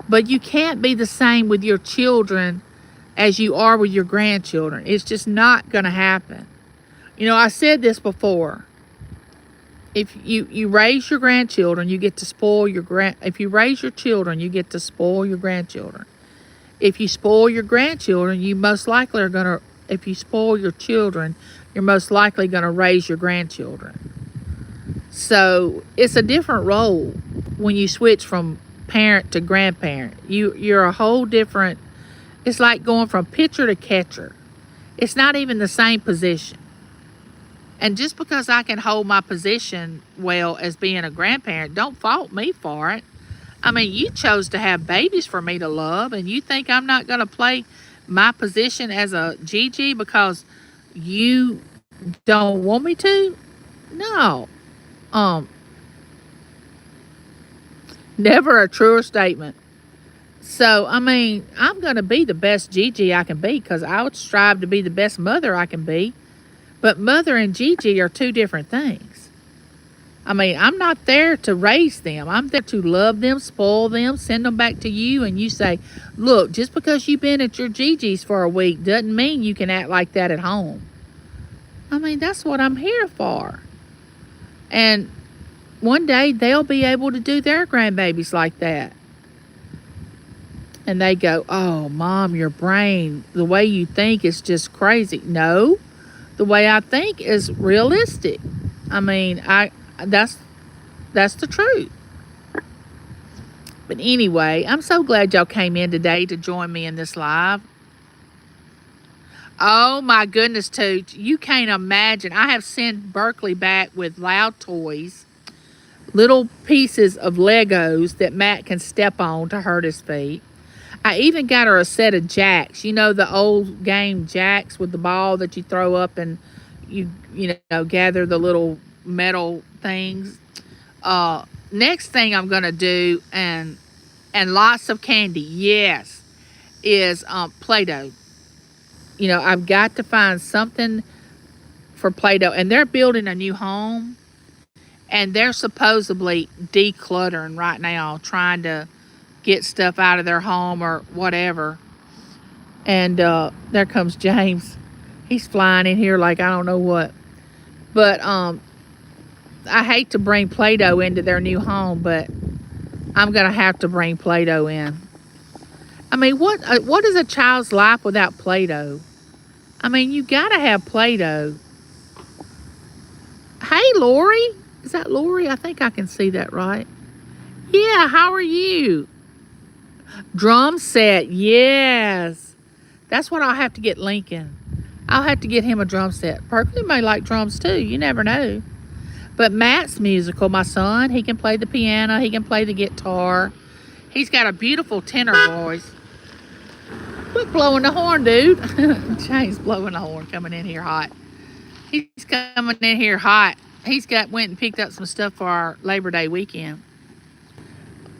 But you can't be the same with your children as you are with your grandchildren. It's just not going to happen. I said this before. If you raise your grandchildren, you get to spoil if you raise your children, you get to spoil your grandchildren. If you spoil your grandchildren, you most likely are going to, if you spoil your children, you're most likely going to raise your grandchildren. So it's a different role when you switch from parent to grandparent. You're a whole different, it's like going from pitcher to catcher. It's not even the same position. And just because I can hold my position well as being a grandparent, don't fault me for it. I mean, you chose to have babies for me to love, and you think I'm not going to play my position as a Gigi because you don't want me to? No. Never a truer statement. So, I mean, I'm going to be the best Gigi I can be because I would strive to be the best mother I can be. But mother and Gigi are two different things. I mean, I'm not there to raise them. I'm there to love them, spoil them, send them back to you, and you say, look, just because you've been at your Gigi's for a week doesn't mean you can act like that at home. I mean, that's what I'm here for. And one day they'll be able to do their grandbabies like that. And they go, oh, Mom, your brain, the way you think is just crazy. No, the way I think is realistic. I mean, that's the truth. But anyway, I'm so glad y'all came in today to join me in this live. Oh my goodness, Tooch, you can't imagine. I have sent Berkeley back with Loud Toys, little pieces of Legos that Matt can step on to hurt his feet. I even got her a set of jacks. You know the old game jacks with the ball that you throw up and you gather the little metal things. Next thing I'm gonna do, and lots of candy, yes, is Play-Doh. I've got to find something for Play-Doh, and they're building a new home, and they're supposedly decluttering right now, trying to get stuff out of their home or whatever. And there comes James. He's flying in here like I don't know what. But I hate to bring Play-Doh into their new home, but I'm going to have to bring Play-Doh in. I mean, what is a child's life without Play-Doh? I mean, you got to have Play-Doh. Hey, Lori. Is that Lori? I think I can see that right. Yeah, how are you? Drum set, yes. That's what I'll have to get Lincoln. I'll have to get him a drum set. Berkeley may like drums too. You never know. But Matt's musical, my son. He can play the piano. He can play the guitar. He's got a beautiful tenor voice. Quit blowing the horn, dude. James blowing the horn, coming in here hot. He's coming in here hot. He's went and picked up some stuff for our Labor Day weekend.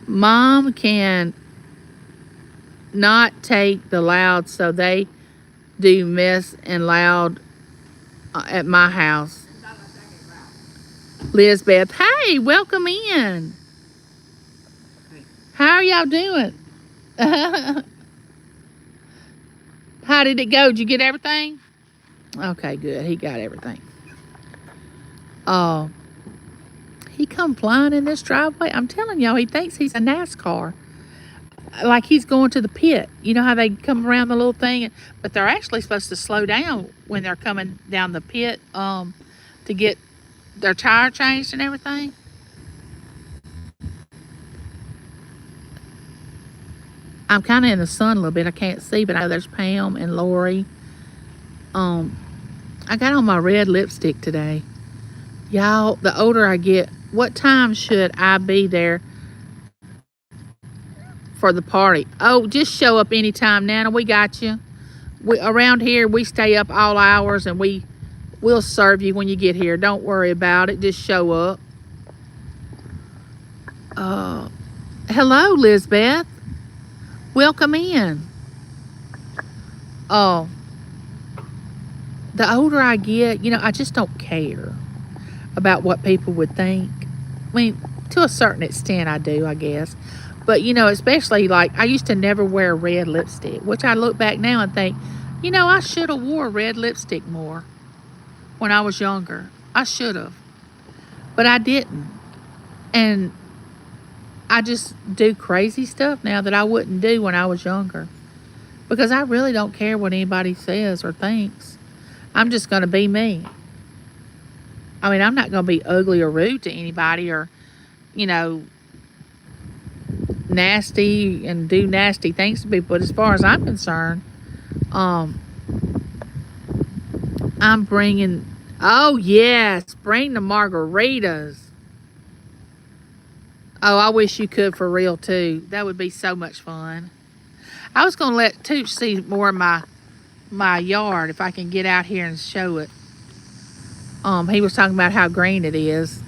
Mom can not take the loud, so they do Miss and Loud at my house. Lizbeth, hey, welcome in. How are y'all doing? How did it go? Did you get everything? Okay, good. He got everything. He come flying in this driveway. I'm telling y'all, he thinks he's a NASCAR. Like he's going to the pit. You know how they come around the little thing? But they're actually supposed to slow down when they're coming down the pit to get their tire changed and everything. I'm kind of in the sun a little bit. I can't see, but I know there's Pam and Lori. Um, I got on my red lipstick today. Y'all, the older I get, what time should I be there for the party? Oh, just show up anytime, Nana. We got you. Around here, we stay up all hours, and we'll serve you when you get here. Don't worry about it. Just show up. Hello, Lizbeth. Welcome in. Oh, the older I get, I just don't care about what people would think. I mean, to a certain extent, I do, I guess. But, especially like I used to never wear red lipstick, which I look back now and think, I should have wore red lipstick more when I was younger. I should have. But I didn't. And I just do crazy stuff now that I wouldn't do when I was younger. Because I really don't care what anybody says or thinks. I'm just going to be me. I mean, I'm not going to be ugly or rude to anybody or, nasty and do nasty things to people. But as far as I'm concerned, I'm bringing, oh yes, bring the margaritas. Oh, I wish you could for real too. That would be so much fun. I was going to let Tooch see more of my yard if I can get out here and show it. He was talking about how green it is.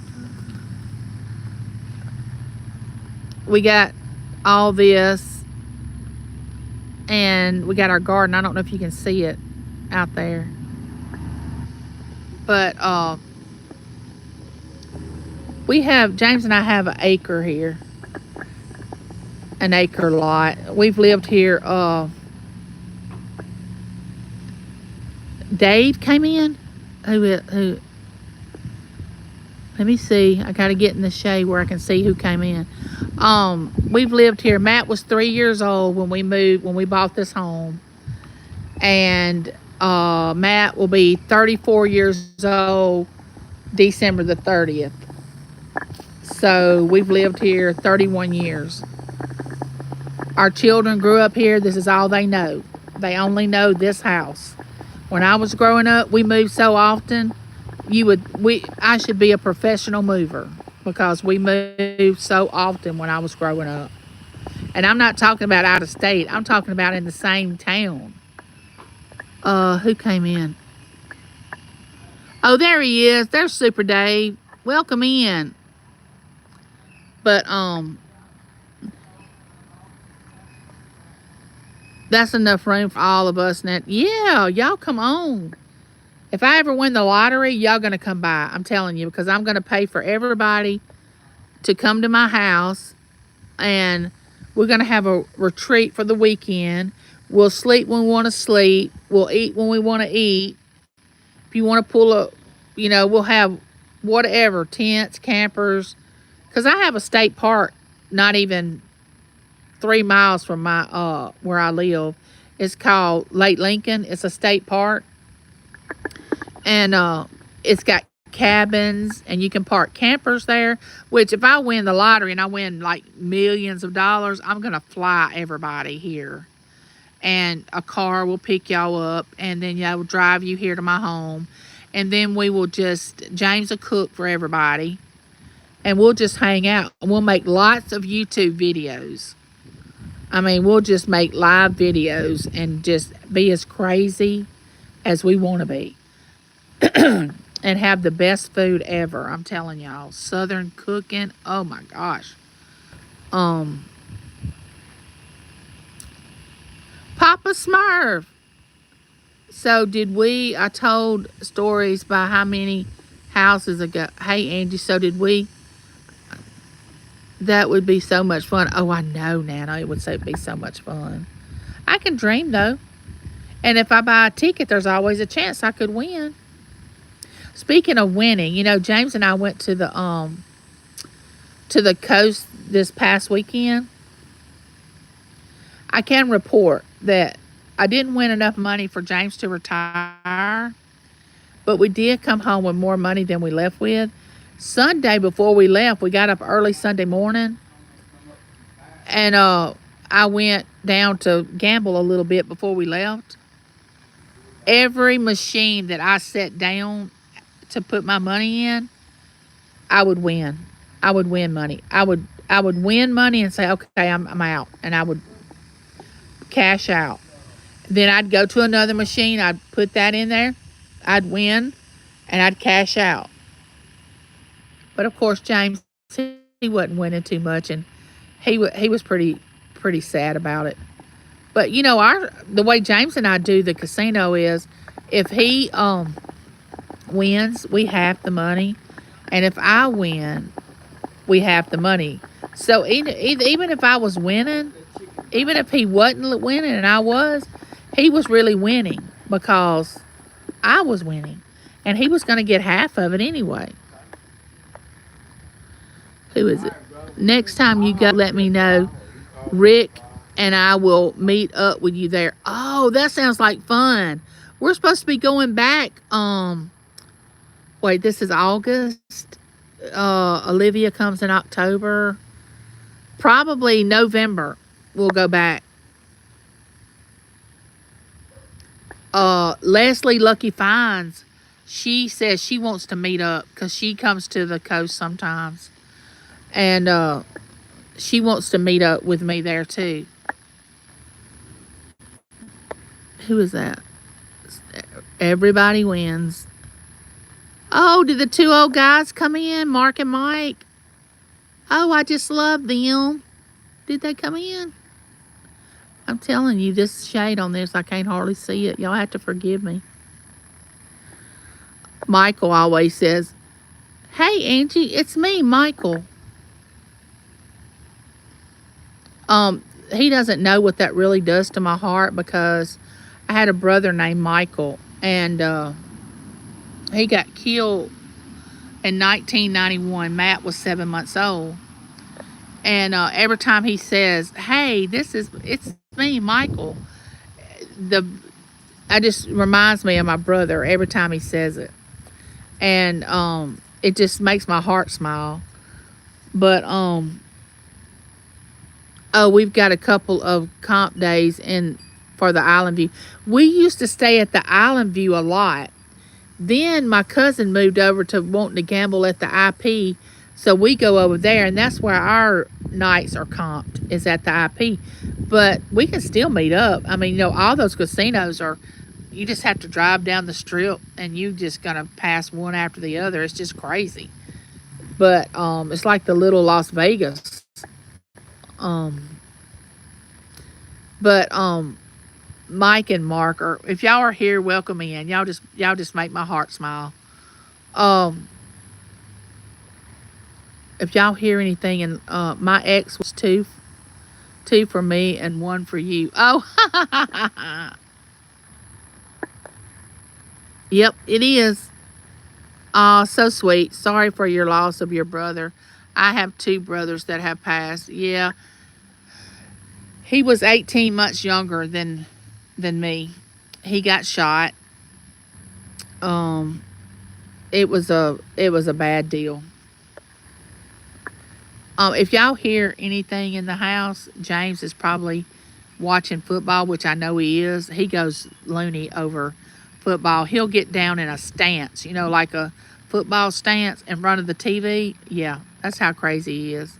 We got all this, and we got our garden. I don't know if you can see it out there, but James and I have an acre here, an acre lot. We've lived here. Dave came in. Who? Let me see. I gotta get in the shade where I can see who came in. We've lived here. Matt was 3 years old when we bought this home. And Matt will be 34 years old December the 30th. So we've lived here 31 years. Our children grew up here. This is all they know. They only know this house. When I was growing up, we moved so often. I should be a professional mover because we moved so often when I was growing up. And I'm not talking about out of state. I'm talking about in the same town. Who came in? Oh, there he is. There's Super Dave. Welcome in. But, that's enough room for all of us now. Yeah, y'all come on. If I ever win the lottery, y'all going to come by. I'm telling you, because I'm going to pay for everybody to come to my house. And we're going to have a retreat for the weekend. We'll sleep when we want to sleep. We'll eat when we want to eat. If you want to pull up, we'll have whatever, tents, campers. Because I have a state park not even 3 miles from my where I live. It's called Lake Lincoln. It's a state park. And it's got cabins, and you can park campers there, which if I win the lottery and I win like millions of dollars, I'm going to fly everybody here. And a car will pick y'all up, and then y'all will drive you here to my home. And then James will cook for everybody. And we'll just hang out. And we'll make lots of YouTube videos. I mean, we'll just make live videos and just be as crazy as we want to be. And have the best food ever. I'm telling y'all. Southern cooking. Oh my gosh. Papa Smurf. So I told stories by how many houses ago. Hey Angie, so did we? That would be so much fun. Oh, I know, Nana. It would be so much fun. I can dream though. And if I buy a ticket, there's always a chance I could win. Speaking of winning, James and I went to the coast this past weekend. I can report that I didn't win enough money for James to retire, but we did come home with more money than we left with. Sunday before we left, we got up early Sunday morning, and I went down to gamble a little bit before we left. Every machine that I set down to put my money in, I would win. I would win money. I would win money and say, okay, I'm out, and I would cash out. Then I'd go to another machine. I'd put that in there. I'd win, and I'd cash out. But of course, James, he wasn't winning too much, and he was pretty sad about it. But you know, our the way James and I do the casino is, if he wins, we have the money, and if I win, we have the money. So even if I was winning, even if he wasn't winning and I was, he was really winning because I was winning, and he was going to get half of it anyway. Who is it? Next time you go, let me know. Rick and I will meet up with you there. Oh, that sounds like fun. We're supposed to be going back. Wait, this is August. Olivia comes in October. Probably November we'll go back. Leslie Lucky Finds, she says she wants to meet up because she comes to the coast sometimes. And she wants to meet up with me there too. Who is that? Everybody wins. Oh, did the two old guys come in? Mark and Mike? Oh, I just love them. Did they come in? I'm telling you, this shade on this, I can't hardly see it. Y'all have to forgive me. Michael always says, hey, Angie, it's me, Michael. He doesn't know what that really does to my heart, because I had a brother named Michael, and he got killed in 1991. Matt was 7 months old. And every time he says, hey, it's me, Michael, I just reminds me of my brother every time he says it. And it just makes my heart smile. But we've got a couple of comp days for the Island View. We used to stay at the Island View a lot. Then my cousin moved over to wanting to gamble at the IP, so we go over there, and that's where our nights are comped, is at the IP. But we can still meet up. I mean, you know, all those casinos you just have to drive down the strip, and you just gonna pass one after the other. It's just crazy. But it's like the little Las Vegas. But Mike and Mark, or if y'all are here, welcome in. Y'all just make my heart smile. If y'all hear anything, and my ex was two for me and one for you. Oh, yep, it is. Oh, so sweet. Sorry for your loss of your brother. I have two brothers that have passed. Yeah, he was 18 months younger than me. He got shot. It was a bad deal. If y'all hear anything in the house, James is probably watching football, which I know he is. He goes loony over football. He'll get down in a stance, you know, like a football stance in front of the TV. Yeah, that's how crazy he is.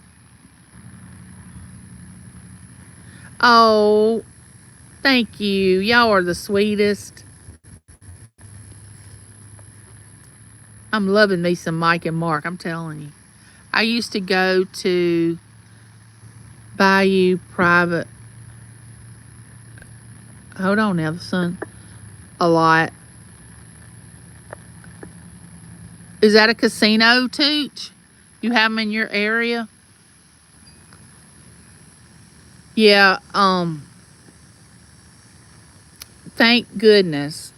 Oh, thank you. Y'all are the sweetest. I'm loving me some Mike and Mark, I'm telling you. I used to go to Bayou Private. Hold on now, the sun. A lot. Is that a casino, Tooch? You have them in your area? Yeah, thank goodness.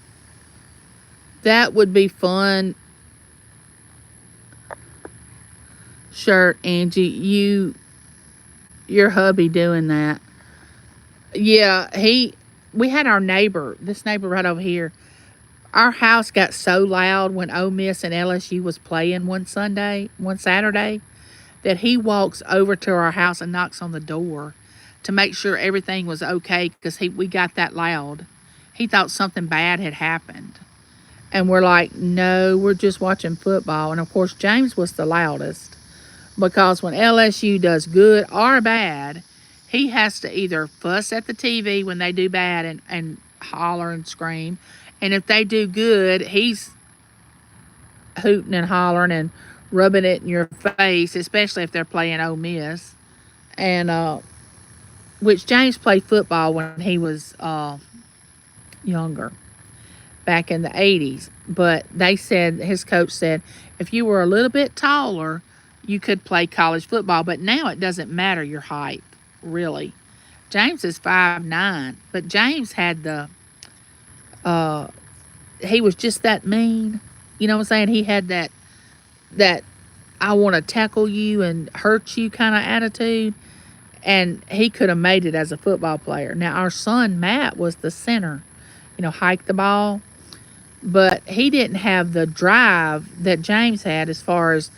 That would be fun. Shirt, Angie, your hubby doing that. Yeah, we had this neighbor right over here. Our house got so loud when Ole Miss and LSU was playing one Saturday, that he walks over to our house and knocks on the door to make sure everything was okay because we got that loud. He thought something bad had happened. And we're like, no, we're just watching football. And of course, James was the loudest because when LSU does good or bad, he has to either fuss at the TV when they do bad and holler and scream. And if they do good, he's hooting and hollering and rubbing it in your face, especially if they're playing Ole Miss. And which James played football when he was younger, back in the 80s. But they said, his coach said, if you were a little bit taller, you could play college football. But now it doesn't matter your height, really. James is 5'9", but James had he was just that mean. You know what I'm saying? He had that I want to tackle you and hurt you kind of attitude. And he could have made it as a football player. Now, our son, Matt, was the center, hike the ball. But he didn't have the drive that James had as far as...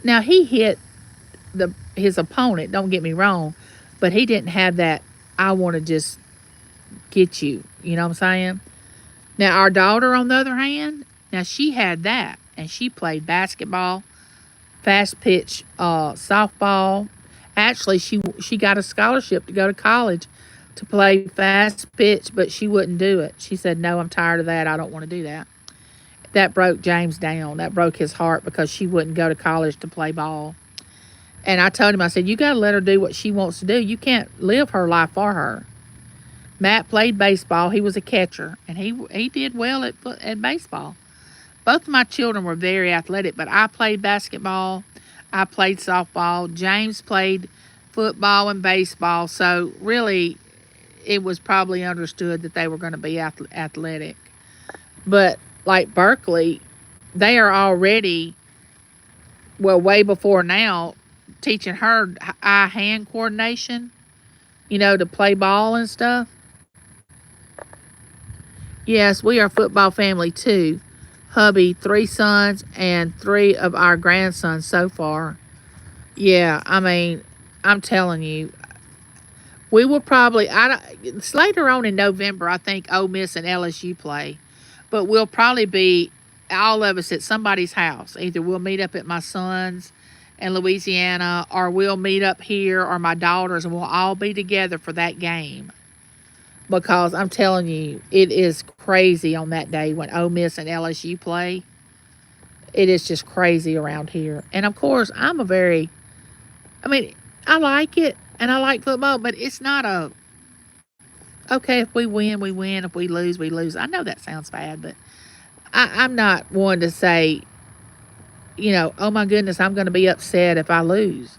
Now, he hit his opponent, don't get me wrong. But he didn't have that, I want to just get you. You know what I'm saying? Now, our daughter, on the other hand, now she had that. And she played basketball, fast pitch, softball. Actually, she got a scholarship to go to college to play fast pitch, but she wouldn't do it. She said, no, I'm tired of that. I don't want to do that. That broke James down. That broke his heart because she wouldn't go to college to play ball. And I told him, I said, you got to let her do what she wants to do. You can't live her life for her. Matt played baseball. He was a catcher, and he did well at baseball. Both of my children were very athletic, but I played basketball. I played softball. James played football and baseball. So really, it was probably understood that they were going to be athletic. But like Berkeley, they are already, well, way before now, teaching her eye-hand coordination, to play ball and stuff. Yes, we are a football family too. Hubby, 3 sons, and 3 of our grandsons so far. Yeah, I mean, I'm telling you, we will probably, later on in November, I think Ole Miss and LSU play. But we'll probably be, all of us, at somebody's house. Either we'll meet up at my son's in Louisiana, or we'll meet up here, or my daughters, and we'll all be together for that game. Because I'm telling you, it is crazy on that day when Ole Miss and LSU play. It is just crazy around here. And of course, I like it, and I like football, but it's not okay, if we win, we win. If we lose, we lose. I know that sounds bad, but I'm not one to say, oh my goodness, I'm going to be upset if I lose.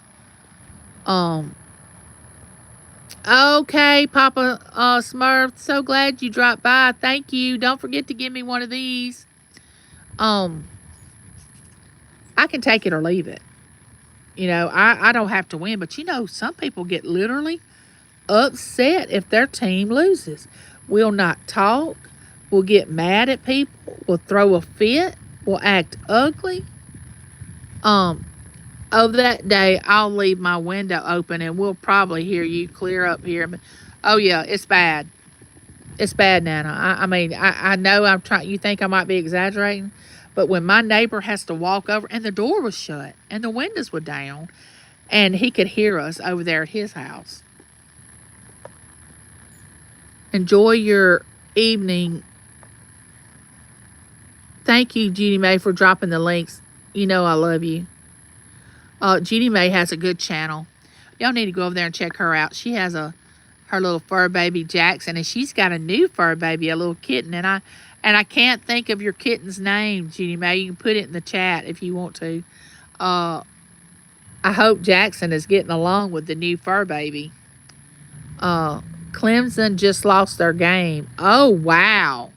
Okay, Papa Smurf, so glad you dropped by. Thank you. Don't forget to give me one of these. I can take it or leave it. I don't have to win, but some people get literally upset if their team loses. We'll not talk. We'll get mad at people. We'll throw a fit. We'll act ugly. That day, I'll leave my window open and we'll probably hear you clear up here. But, oh, yeah, it's bad. It's bad, Nana. I know I'm trying. You think I might be exaggerating, but when my neighbor has to walk over and the door was shut and the windows were down and he could hear us over there at his house. Enjoy your evening. Thank you, Judy May, for dropping the links. I love you. Judy May has a good channel. Y'all need to go over there and check her out. She has her little fur baby Jackson, and she's got a new fur baby, a little kitten. And I can't think of your kitten's name, Judy May. You can put it in the chat if you want to. I hope Jackson is getting along with the new fur baby. Clemson just lost their game. Oh, wow.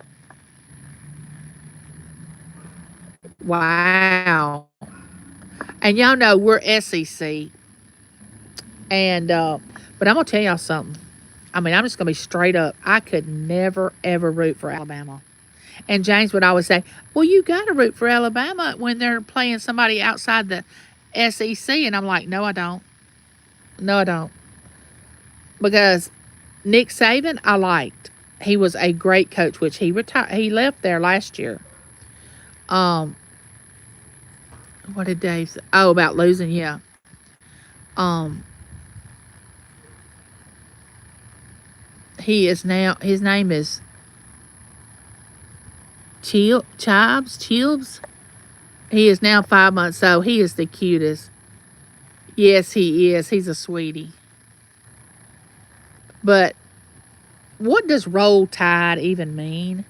Wow. And y'all know we're SEC. And, but I'm going to tell y'all something. I'm just going to be straight up. I could never, ever root for Alabama. And James would always say, well, you got to root for Alabama when they're playing somebody outside the SEC. And I'm like, no, I don't. No, I don't. because Nick Saban I liked. He was a great coach, which he retired. He left there last year. Um, what did Dave say? Oh, about losing, yeah. Um, he is now. His name is Chibs. He is now 5 months old. He is the cutest. Yes, he is. He's a sweetie. But what does roll tide even mean?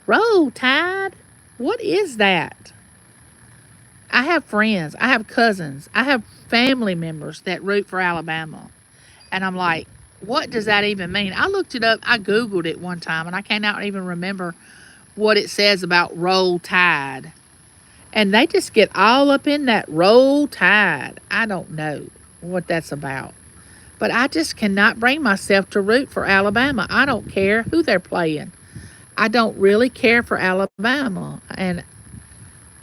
Roll tide? What is that? I have friends, I have cousins, I have family members that root for Alabama. And I'm like, what does that even mean? I looked it up, I Googled it one time, and I cannot even remember what it says about roll tide. And they just get all up in that roll tide. I don't know what that's about. But I just cannot bring myself to root for Alabama. I don't care who they're playing. I don't really care for Alabama. And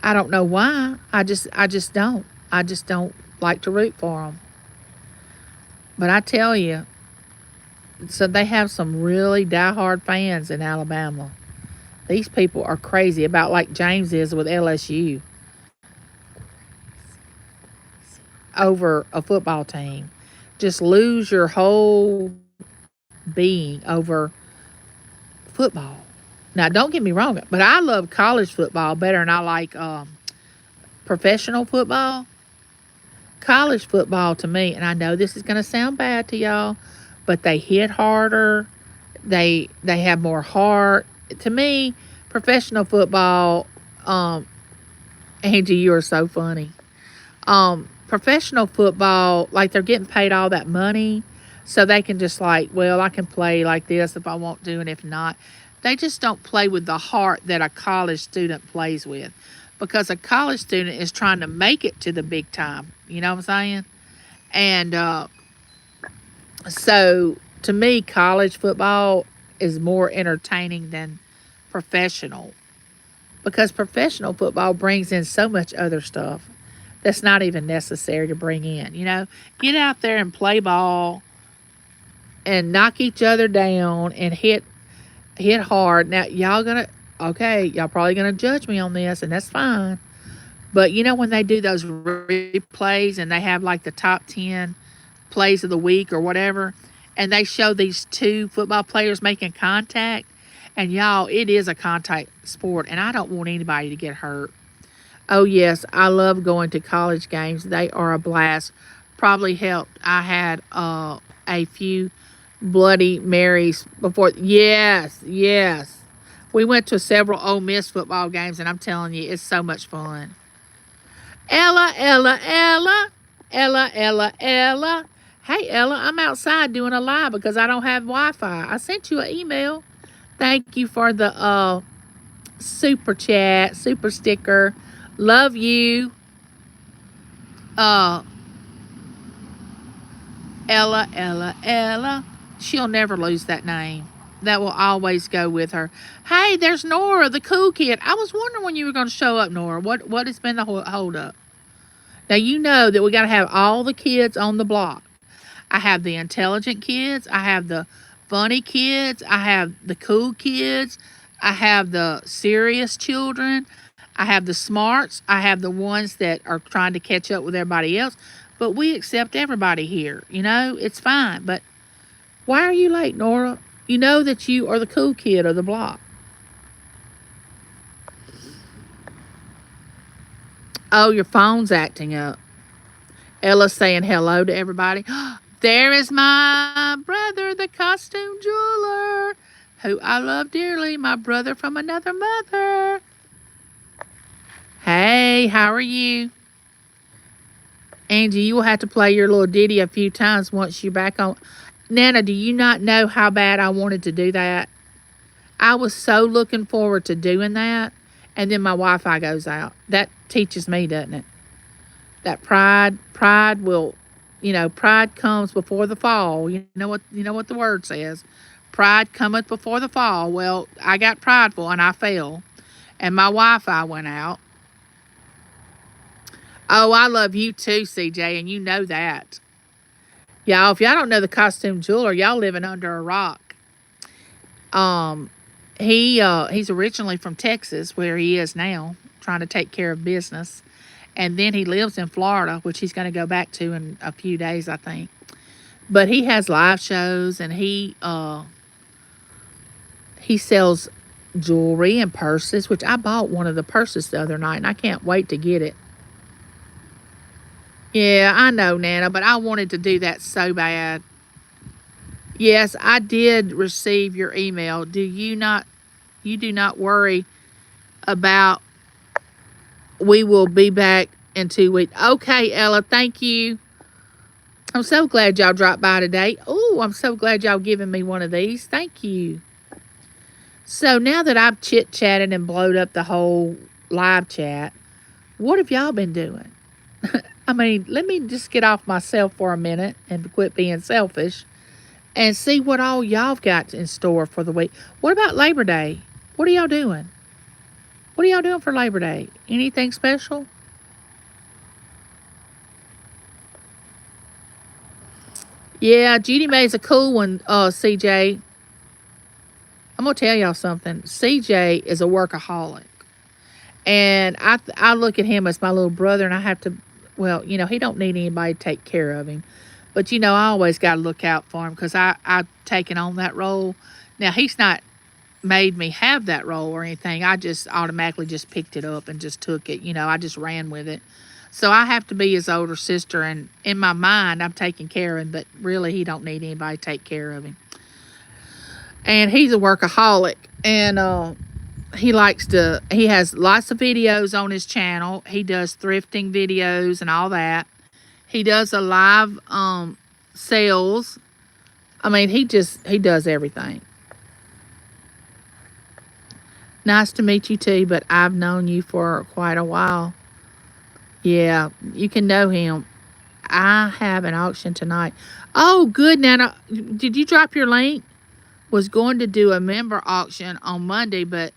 I don't know why. I just don't. I just don't like to root for them. But I tell you, so they have some really diehard fans in Alabama. These people are crazy about like James is with LSU over a football team. Just lose your whole being over football. Now, don't get me wrong, but I love college football better than I like professional football. College football to me, and I know this is going to sound bad to y'all, but they hit harder. They have more heart. To me, professional football, Angie, you are so funny. Professional football, like they're getting paid all that money, so they can just like, well, I can play like this if I want to, and if not, they just don't play with the heart that a college student plays with, because a college student is trying to make it to the big time. You know what I'm saying? And so to me, college football is more entertaining than professional, because professional football brings in so much other stuff that's not even necessary to bring in. Get out there and play ball and knock each other down and hit hard. Now y'all probably gonna judge me on this, and that's fine. But when they do those replays and they have like the top 10 plays of the week or whatever, and they show these two football players making contact, and y'all, it is a contact sport, and I don't want anybody to get hurt. Oh, yes, I love going to college games. They are a blast. Probably helped. I had a few Bloody Marys before. Yes, yes. We went to several Ole Miss football games, and I'm telling you, it's so much fun. Ella, Ella, Ella, Ella, Ella, Ella. Hey, Ella, I'm outside doing a live because I don't have Wi-Fi. I sent you an email. Thank you for the super chat, super sticker. Love you. Ella, Ella, Ella. She'll never lose that name. That will always go with her. Hey, there's Nora, the cool kid. I was wondering when you were going to show up, Nora. What has been the hold up? Now, you know that we got to have all the kids on the block. I have the intelligent kids. I have the funny kids. I have the cool kids. I have the serious children. I have the smarts. I have the ones that are trying to catch up with everybody else. But we accept everybody here. It's fine. But why are you late, Nora? You know that you are the cool kid of the block. Oh, your phone's acting up. Ella's saying hello to everybody. There is my brother, the costume jeweler, who I love dearly, my brother from another mother. Hey, how are you? Angie, you will have to play your little ditty a few times once you're back on. Nana, do you not know how bad I wanted to do that? I was so looking forward to doing that, and then my Wi-Fi goes out. That teaches me, doesn't it? That pride will, pride comes before the fall. You know what the word says. Pride cometh before the fall. Well, I got prideful and I fell, and my Wi-Fi went out. Oh, I love you too, CJ, and you know that. Y'all, if y'all don't know the costume jeweler, y'all living under a rock. Um, he's originally from Texas, where he is now, trying to take care of business. And then he lives in Florida, which he's going to go back to in a few days, I think. But he has live shows, and he sells jewelry and purses, which I bought one of the purses the other night, and I can't wait to get it. Yeah, I know, Nana, but I wanted to do that so bad. Yes, I did receive your email. You do not worry about, we will be back in 2 weeks. Okay, Ella, thank you. I'm so glad y'all dropped by today. Oh, I'm so glad y'all giving me one of these. Thank you. So now that I've chit-chatted and blowed up the whole live chat, what have y'all been doing? I mean, let me just get off myself for a minute and quit being selfish and see what all y'all got in store for the week. What about Labor Day? What are y'all doing? What are y'all doing for Labor Day? Anything special? Yeah, Judy May's a cool one, CJ. I'm going to tell y'all something. CJ is a workaholic. And I look at him as my little brother, and I have to, well, he don't need anybody to take care of him. But, I always got to look out for him because I've taken on that role. Now, he's not made me have that role or anything. I just automatically just picked it up and just took it. I just ran with it. So I have to be his older sister, and in my mind, I'm taking care of him, but really he don't need anybody to take care of him. And he's a workaholic, and he has lots of videos on his channel. He does thrifting videos and all that. He does a live sales. I mean, he does everything. Nice to meet you too, but I've known you for quite a while. Yeah, you can know him. I have an auction tonight. Oh, good, Nana. Did you drop your link? Was going to do a member auction on Monday, but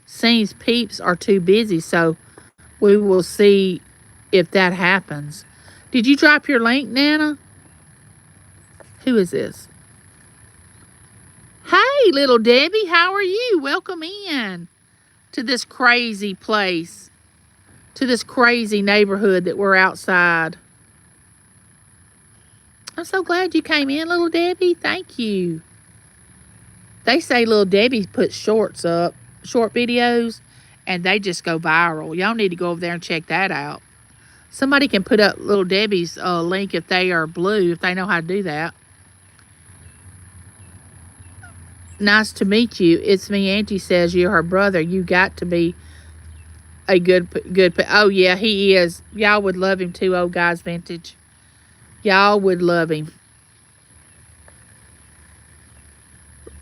seems peeps are too busy, so we will see if that happens. Did you drop your link, Nana? Who is this? Hey, little Debbie, how are you? Welcome in to this crazy place, to this crazy neighborhood that we're outside. I'm so glad you came in, little Debbie. Thank you. They say little Debbie puts short videos, and they just go viral. Y'all need to go over there and check that out. Somebody can put up little Debbie's link if they are blue, if they know how to do that. Nice to meet you. It's me. Auntie says you're her brother. You got to be a good. Oh, yeah, he is. Y'all would love him too, Old Guys Vintage. Y'all would love him.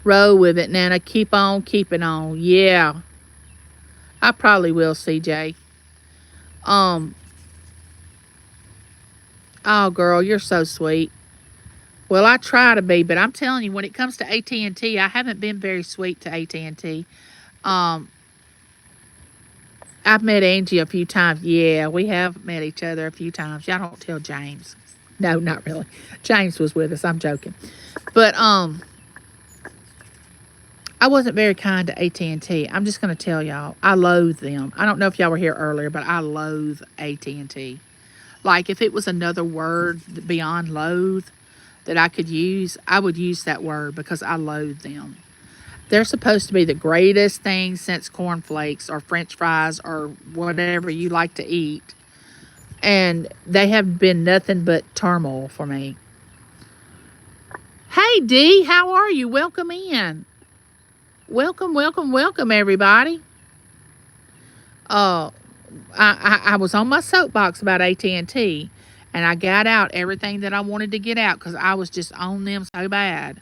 Roll with it, Nana. Keep on keeping on. Yeah. I probably will, CJ. Oh, girl, you're so sweet. Well, I try to be, but I'm telling you, when it comes to AT&T, I haven't been very sweet to AT&T. I've met Angie a few times. Yeah, we have met each other a few times. Y'all don't tell James. No, not really. James was with us. I'm joking. But, I wasn't very kind to AT&T. I'm just going to tell y'all, I loathe them. I don't know if y'all were here earlier, but I loathe AT&T. Like, if it was another word beyond loathe that I could use, I would use that word because I loathe them. They're supposed to be the greatest thing since cornflakes or French fries or whatever you like to eat. And they have been nothing but turmoil for me. Hey, Dee, how are you? Welcome in. Welcome, everybody. I was on my soapbox about AT&T, and I got out everything that I wanted to get out because I was just on them so bad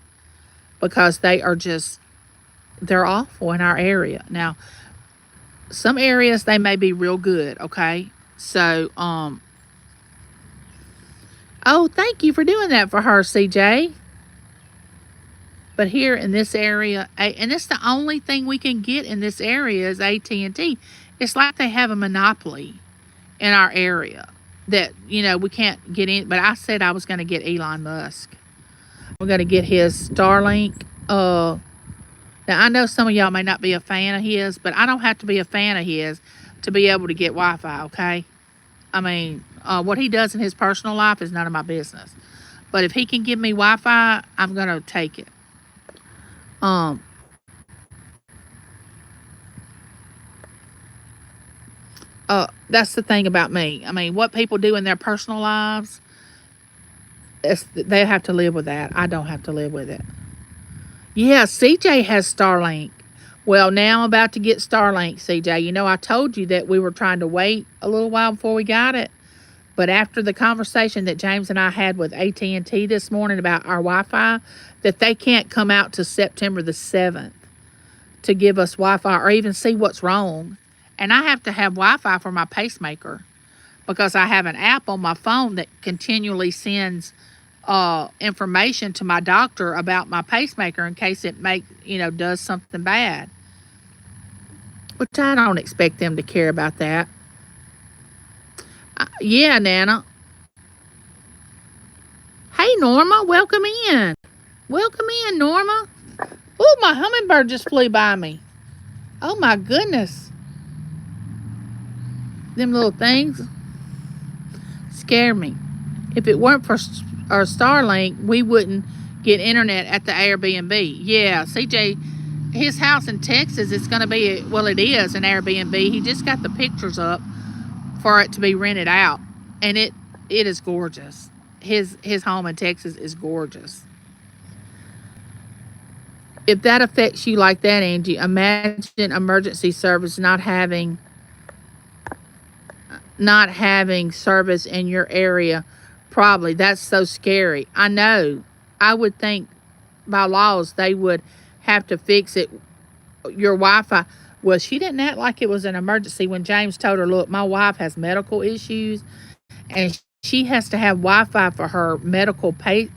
because they're awful in our area. Now, some areas they may be real good, okay? So, oh, thank you for doing that for her, CJ. But here in this area, and it's the only thing we can get in this area is AT&T. It's like they have a monopoly in our area. that, we can't get in. But I said I was going to get Elon Musk. We're going to get his Starlink. Now, I know some of y'all may not be a fan of his, but I don't have to be a fan of his to be able to get Wi-Fi, okay? I mean, what he does in his personal life is none of my business. But if he can give me Wi-Fi, I'm going to take it. Um, that's the thing about me. I mean, what people do in their personal lives, they have to live with that. I don't have to live with it. Yeah, CJ has Starlink. Well, now I'm about to get Starlink, CJ. I told you that we were trying to wait a little while before we got it. But after the conversation that James and I had with AT&T this morning about our Wi-Fi, that they can't come out to September the 7th to give us Wi-Fi or even see what's wrong. And I have to have Wi-Fi for my pacemaker because I have an app on my phone that continually sends information to my doctor about my pacemaker in case it does something bad. Which I don't expect them to care about that. Yeah, Nana. Hey, Norma, welcome in. Welcome in, Norma. Oh, my hummingbird just flew by me. Oh, my goodness. Them little things scare me. If it weren't for our Starlink, we wouldn't get internet at the Airbnb. Yeah, CJ, his house in Texas, it's going to be, it is an Airbnb. He just got the pictures up for it to be rented out. And it is gorgeous. His home in Texas is gorgeous. If that affects you like that, Angie, imagine emergency service not having service in your area. Probably. That's so scary. I know. I would think by laws they would have to fix it. Your Wi-Fi. Well, she didn't act like it was an emergency when James told her, look, my wife has medical issues and she has to have Wi-Fi for her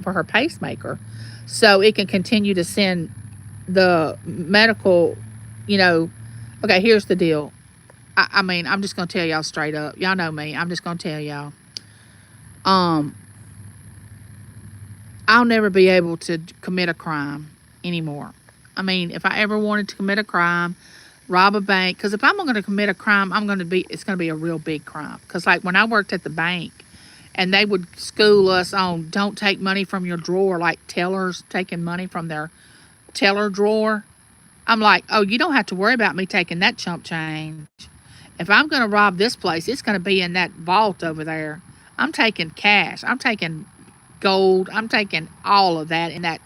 for her pacemaker so it can continue to send the medical, okay, here's the deal. I mean, I'm just going to tell y'all straight up. Y'all know me. I'm just going to tell y'all. I'll never be able to commit a crime anymore. I mean, if I ever wanted to commit a crime, rob a bank, because if I'm going to commit a crime, it's going to be a real big crime. Because like when I worked at the bank and they would school us on don't take money from your drawer, like tellers taking money from their teller drawer. I'm like, oh, you don't have to worry about me taking that chump change. If I'm going to rob this place, it's going to be in that vault over there. I'm taking cash. I'm taking gold. I'm taking all of that in that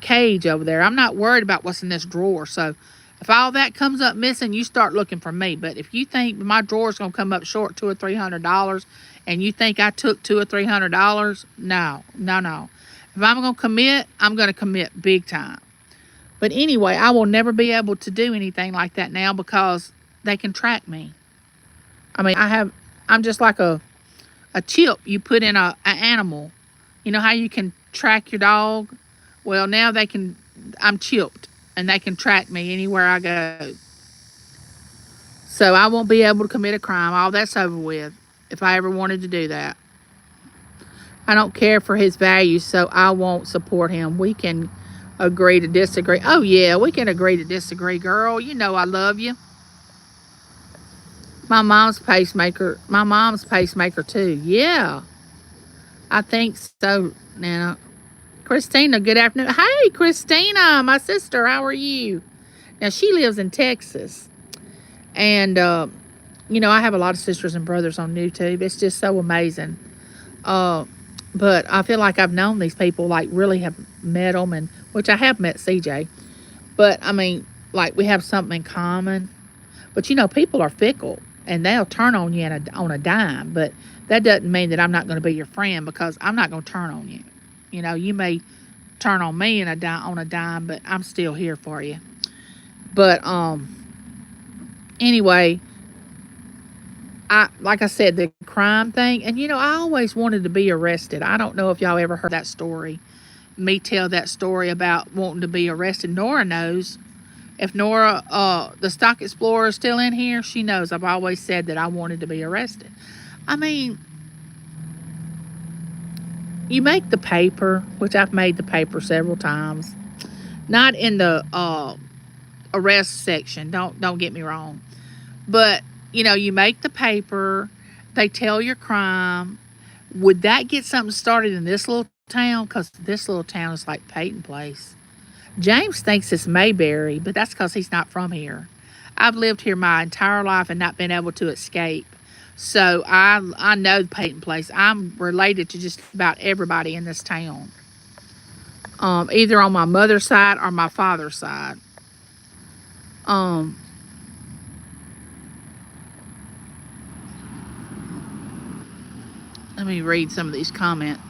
cage over there. I'm not worried about what's in this drawer. So if all that comes up missing, you start looking for me. But if you think my drawer's going to come up short $200 or $300 and you think I took $200 or $300, no. If I'm going to commit, I'm going to commit big time. But anyway, I will never be able to do anything like that now because they can track me. I mean, I'm just like a chip you put in an animal. You know how you can track your dog? Well, now I'm chipped and they can track me anywhere I go. So I won't be able to commit a crime. All that's over with if I ever wanted to do that. I don't care for his values, so I won't support him. We can agree to disagree. Oh, yeah, we can agree to disagree, girl. You know I love you. My mom's pacemaker too. Yeah, I think so, Nana. Christina, good afternoon. Hey, Christina, my sister, how are you? Now, she lives in Texas. And, I have a lot of sisters and brothers on YouTube. It's just so amazing. But I feel like I've known these people, like really have met them, which I have met CJ. But, I mean, like we have something in common. But, people are fickle. And they'll turn on you on a dime. But that doesn't mean that I'm not going to be your friend because I'm not going to turn on you. You may turn on me on a dime, but I'm still here for you. But anyway, like I said, the crime thing, and I always wanted to be arrested. I don't know if y'all ever heard that story. Me tell that story about wanting to be arrested. Nora knows, If Nora, the Stock Explorer, is still in here, she knows I've always said that I wanted to be arrested. I mean, you make the paper, which I've made the paper several times. Not in the arrest section. Don't get me wrong. But you make the paper. They tell your crime. Would that get something started in this little town? Because this little town is like Peyton Place. James thinks it's Mayberry, but that's because he's not from here. I've lived here my entire life and not been able to escape. So I know Peyton Place. I'm related to just about everybody in this town. Either on my mother's side or my father's side. Let me read some of these comments.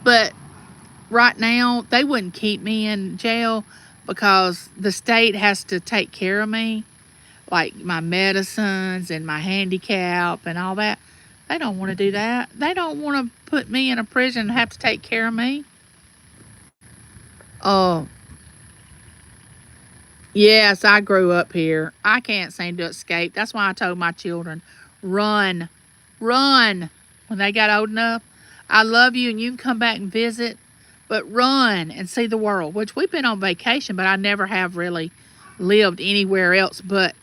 But right now, they wouldn't keep me in jail because the state has to take care of me, like my medicines and my handicap and all that. They don't want to do that. They don't want to put me in a prison and have to take care of me. Yes, I grew up here. I can't seem to escape. That's why I told my children, run, run. When they got old enough, I love you and you can come back and visit, but run and see the world. Which we've been on vacation, but I never have really lived anywhere else but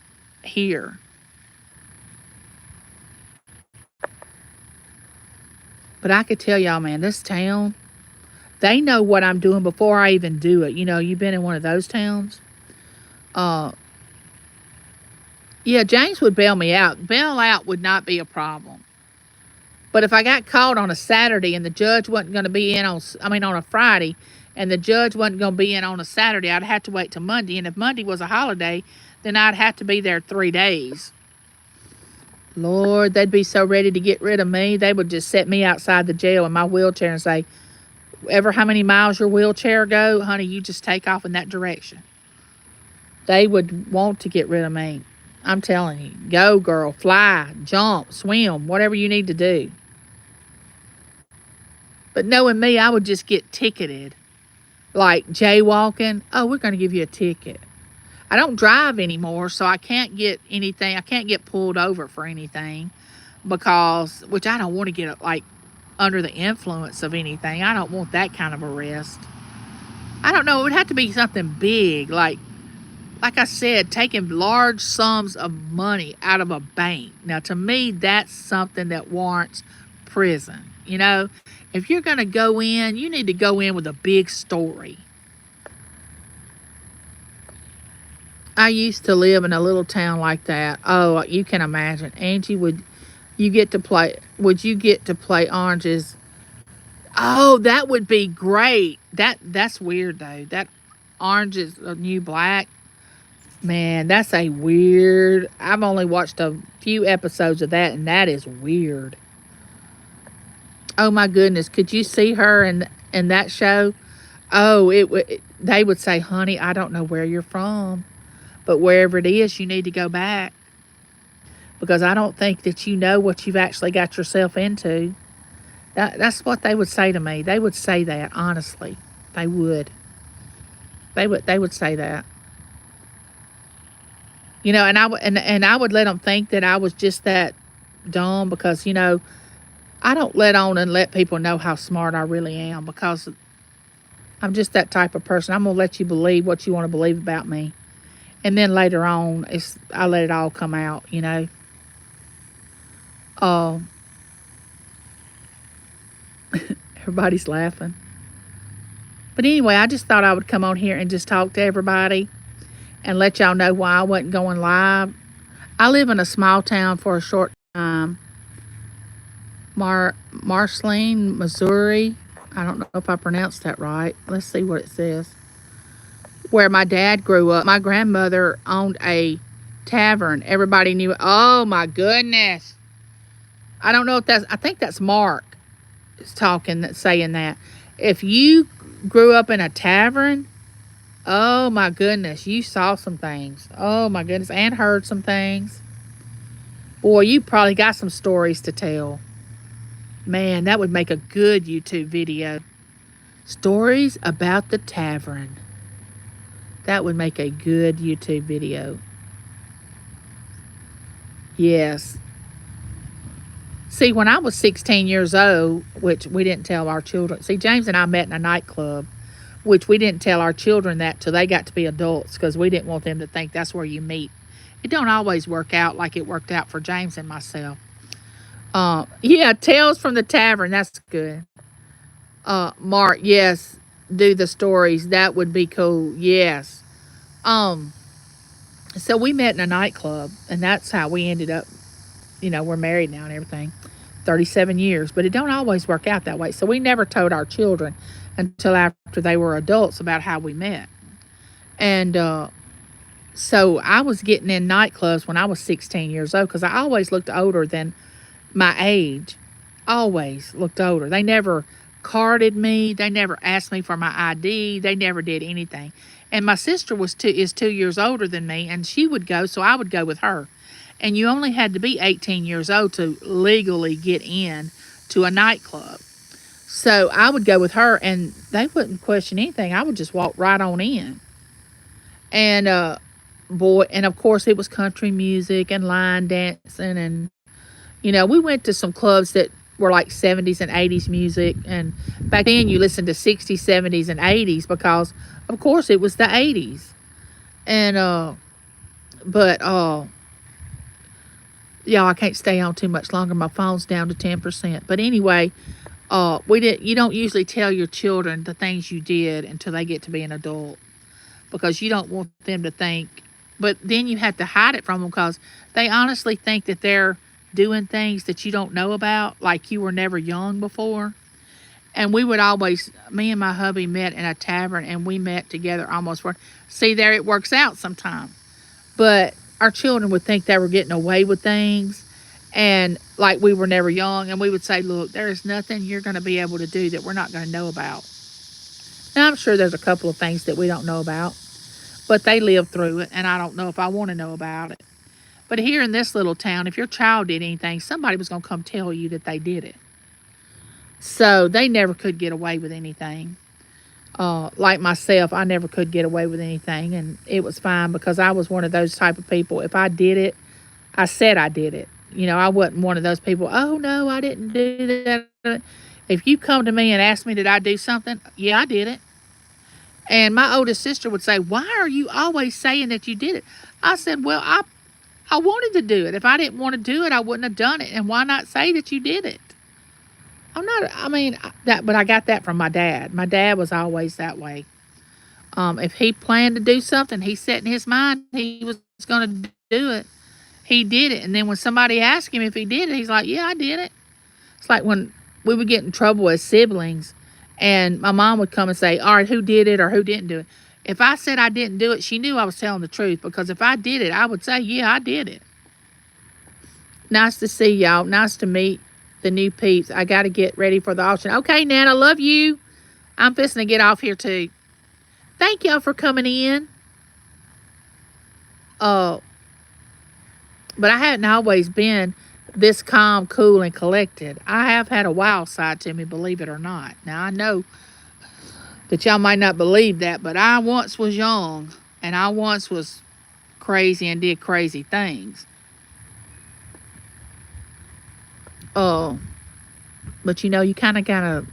here. But I could tell y'all, man, this town, they know what I'm doing before I even do it. You've been in one of those towns. Yeah, James would bail me out. Bail out would not be a problem. But if I got caught on a Saturday and the judge wasn't going to be in on a Friday, and the judge wasn't going to be in on a Saturday, I'd have to wait till Monday. And if Monday was a holiday, then I'd have to be there 3 days. Lord, they'd be so ready to get rid of me. They would just set me outside the jail in my wheelchair and say, ever how many miles your wheelchair go, honey, you just take off in that direction. They would want to get rid of me. I'm telling you, go girl, fly, jump, swim, whatever you need to do. But knowing me, I would just get ticketed. Like jaywalking, oh, we're going to give you a ticket. I don't drive anymore, so I can't get anything. I can't get pulled over for anything which I don't want to get like under the influence of anything. I don't want that kind of arrest. I don't know. It would have to be something big, like I said, taking large sums of money out of a bank. Now, to me, that's something that warrants prison. If you're going to go in, you need to go in with a big story. I used to live in a little town like that. Oh, you can imagine. Angie, would you get to play oranges? Oh, that would be great. That's weird, though. That Orange Is the New Black. Man, that's a weird... I've only watched a few episodes of that, and that is weird. Oh, my goodness. Could you see her in that show? Oh, they would say, honey, I don't know where you're from, but wherever it is, you need to go back. Because I don't think that you know what you've actually got yourself into. That's what they would say to me. They would say that, honestly. They would. They would say that. And I would let them think that I was just that dumb because, I don't let on and let people know how smart I really am because I'm just that type of person. I'm going to let you believe what you want to believe about me. And then later on, I let it all come out, Everybody's laughing. But anyway, I just thought I would come on here and just talk to everybody and let y'all know why I wasn't going live. I live in a small town for a short time. Marceline, Missouri. I don't know if I pronounced that right. Let's see what it says. Where my dad grew up. My grandmother owned a tavern. Everybody knew it. Oh, my goodness. I don't know if I think that's Mark is saying that. If you grew up in a tavern, oh, my goodness, you saw some things. Oh, my goodness, and heard some things. Boy, you probably got some stories to tell. Man, that would make a good YouTube video. Stories about the tavern. That would make a good YouTube video. Yes. See, when I was 16 years old, which we didn't tell our children. See, James and I met in a nightclub, which we didn't tell our children that till they got to be adults because we didn't want them to think that's where you meet. It don't always work out like it worked out for James and myself. Yeah, Tales from the Tavern. That's good. Mark, yes, do the stories. That would be cool. Yes. Um, so we met in a nightclub, and that's how we ended up. We're married now and everything. 37 years, but it don't always work out that way. So we never told our children until after they were adults about how we met. And so I was getting in nightclubs when I was 16 years old because I always looked older than my age. Always looked older. They never carded me. They never asked me for my ID. They never did anything. And my sister is 2 years older than me, and she would go, so I would go with her. And you only had to be 18 years old to legally get in to a nightclub. So I would go with her, and they wouldn't question anything. I would just walk right on in. And boy, and of course it was country music and line dancing, and we went to some clubs that were like 70s and 80s music. And back then you listened to 60s, 70s, and 80s because, of course, it was the 80s. And but y'all, I can't stay on too much longer. My phone's down to 10%. But anyway, you don't usually tell your children the things you did until they get to be an adult because you don't want them to think. But then you have to hide it from them because they honestly think that they're doing things that you don't know about, like you were never young before. And we would always, me and my hubby met in a tavern, and we met together almost for. See, there it works out sometimes. But our children would think they were getting away with things, and like we were never young, and we would say, look, there is nothing you're going to be able to do that we're not going to know about. Now, I'm sure there's a couple of things that we don't know about, but they lived through it, and I don't know if I want to know about it. But here in this little town, if your child did anything, somebody was going to come tell you that they did it. So they never could get away with anything. Like myself, I never could get away with anything, and it was fine because I was one of those type of people. If I did it, I said I did it. I wasn't one of those people, oh, no, I didn't do that. If you come to me and ask me, did I do something? Yeah, I did it. And my oldest sister would say, why are you always saying that you did it? I said, well, I wanted to do it. If I didn't want to do it, I wouldn't have done it. And why not say that you did it? But I got that from my dad. My dad was always that way. If he planned to do something, he set in his mind he was going to do it. He did it. And then when somebody asked him if he did it, he's like, yeah, I did it. It's like when we would get in trouble as siblings, and my mom would come and say, all right, who did it or who didn't do it? If I said I didn't do it, she knew I was telling the truth, because if I did it, I would say, yeah, I did it. Nice to see y'all. Nice to meet the new peeps. I got to get ready for the auction. Okay, Nana, love you. I'm fixing to get off here too. Thank y'all for coming in. But I hadn't always been this calm, cool, and collected. I have had a wild side to me, believe it or not. Now, I know that y'all might not believe that, but I once was young, and I once was crazy and did crazy things. But you kind of gotta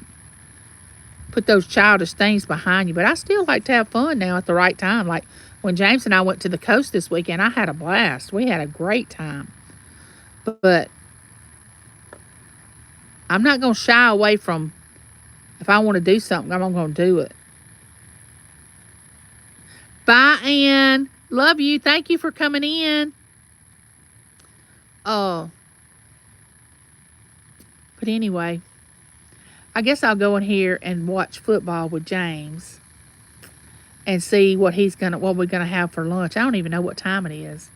put those childish things behind you. But I still like to have fun now at the right time. Like when James and I went to the coast this weekend, I had a blast. We had a great time. But I'm not going to shy away from, if I want to do something, I'm going to do it. Bye, Ann. Love you. Thank you for coming in. But anyway, I guess I'll go in here and watch football with James and see what we're gonna have for lunch. I don't even know what time it is.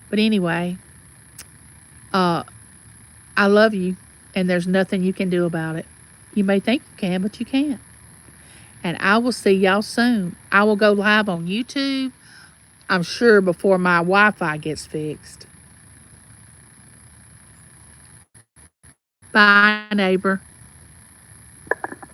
But anyway, I love you, and there's nothing you can do about it. You may think you can, but you can't. And I will see y'all soon. I will go live on YouTube, I'm sure, before my Wi-Fi gets fixed. Bye, neighbor.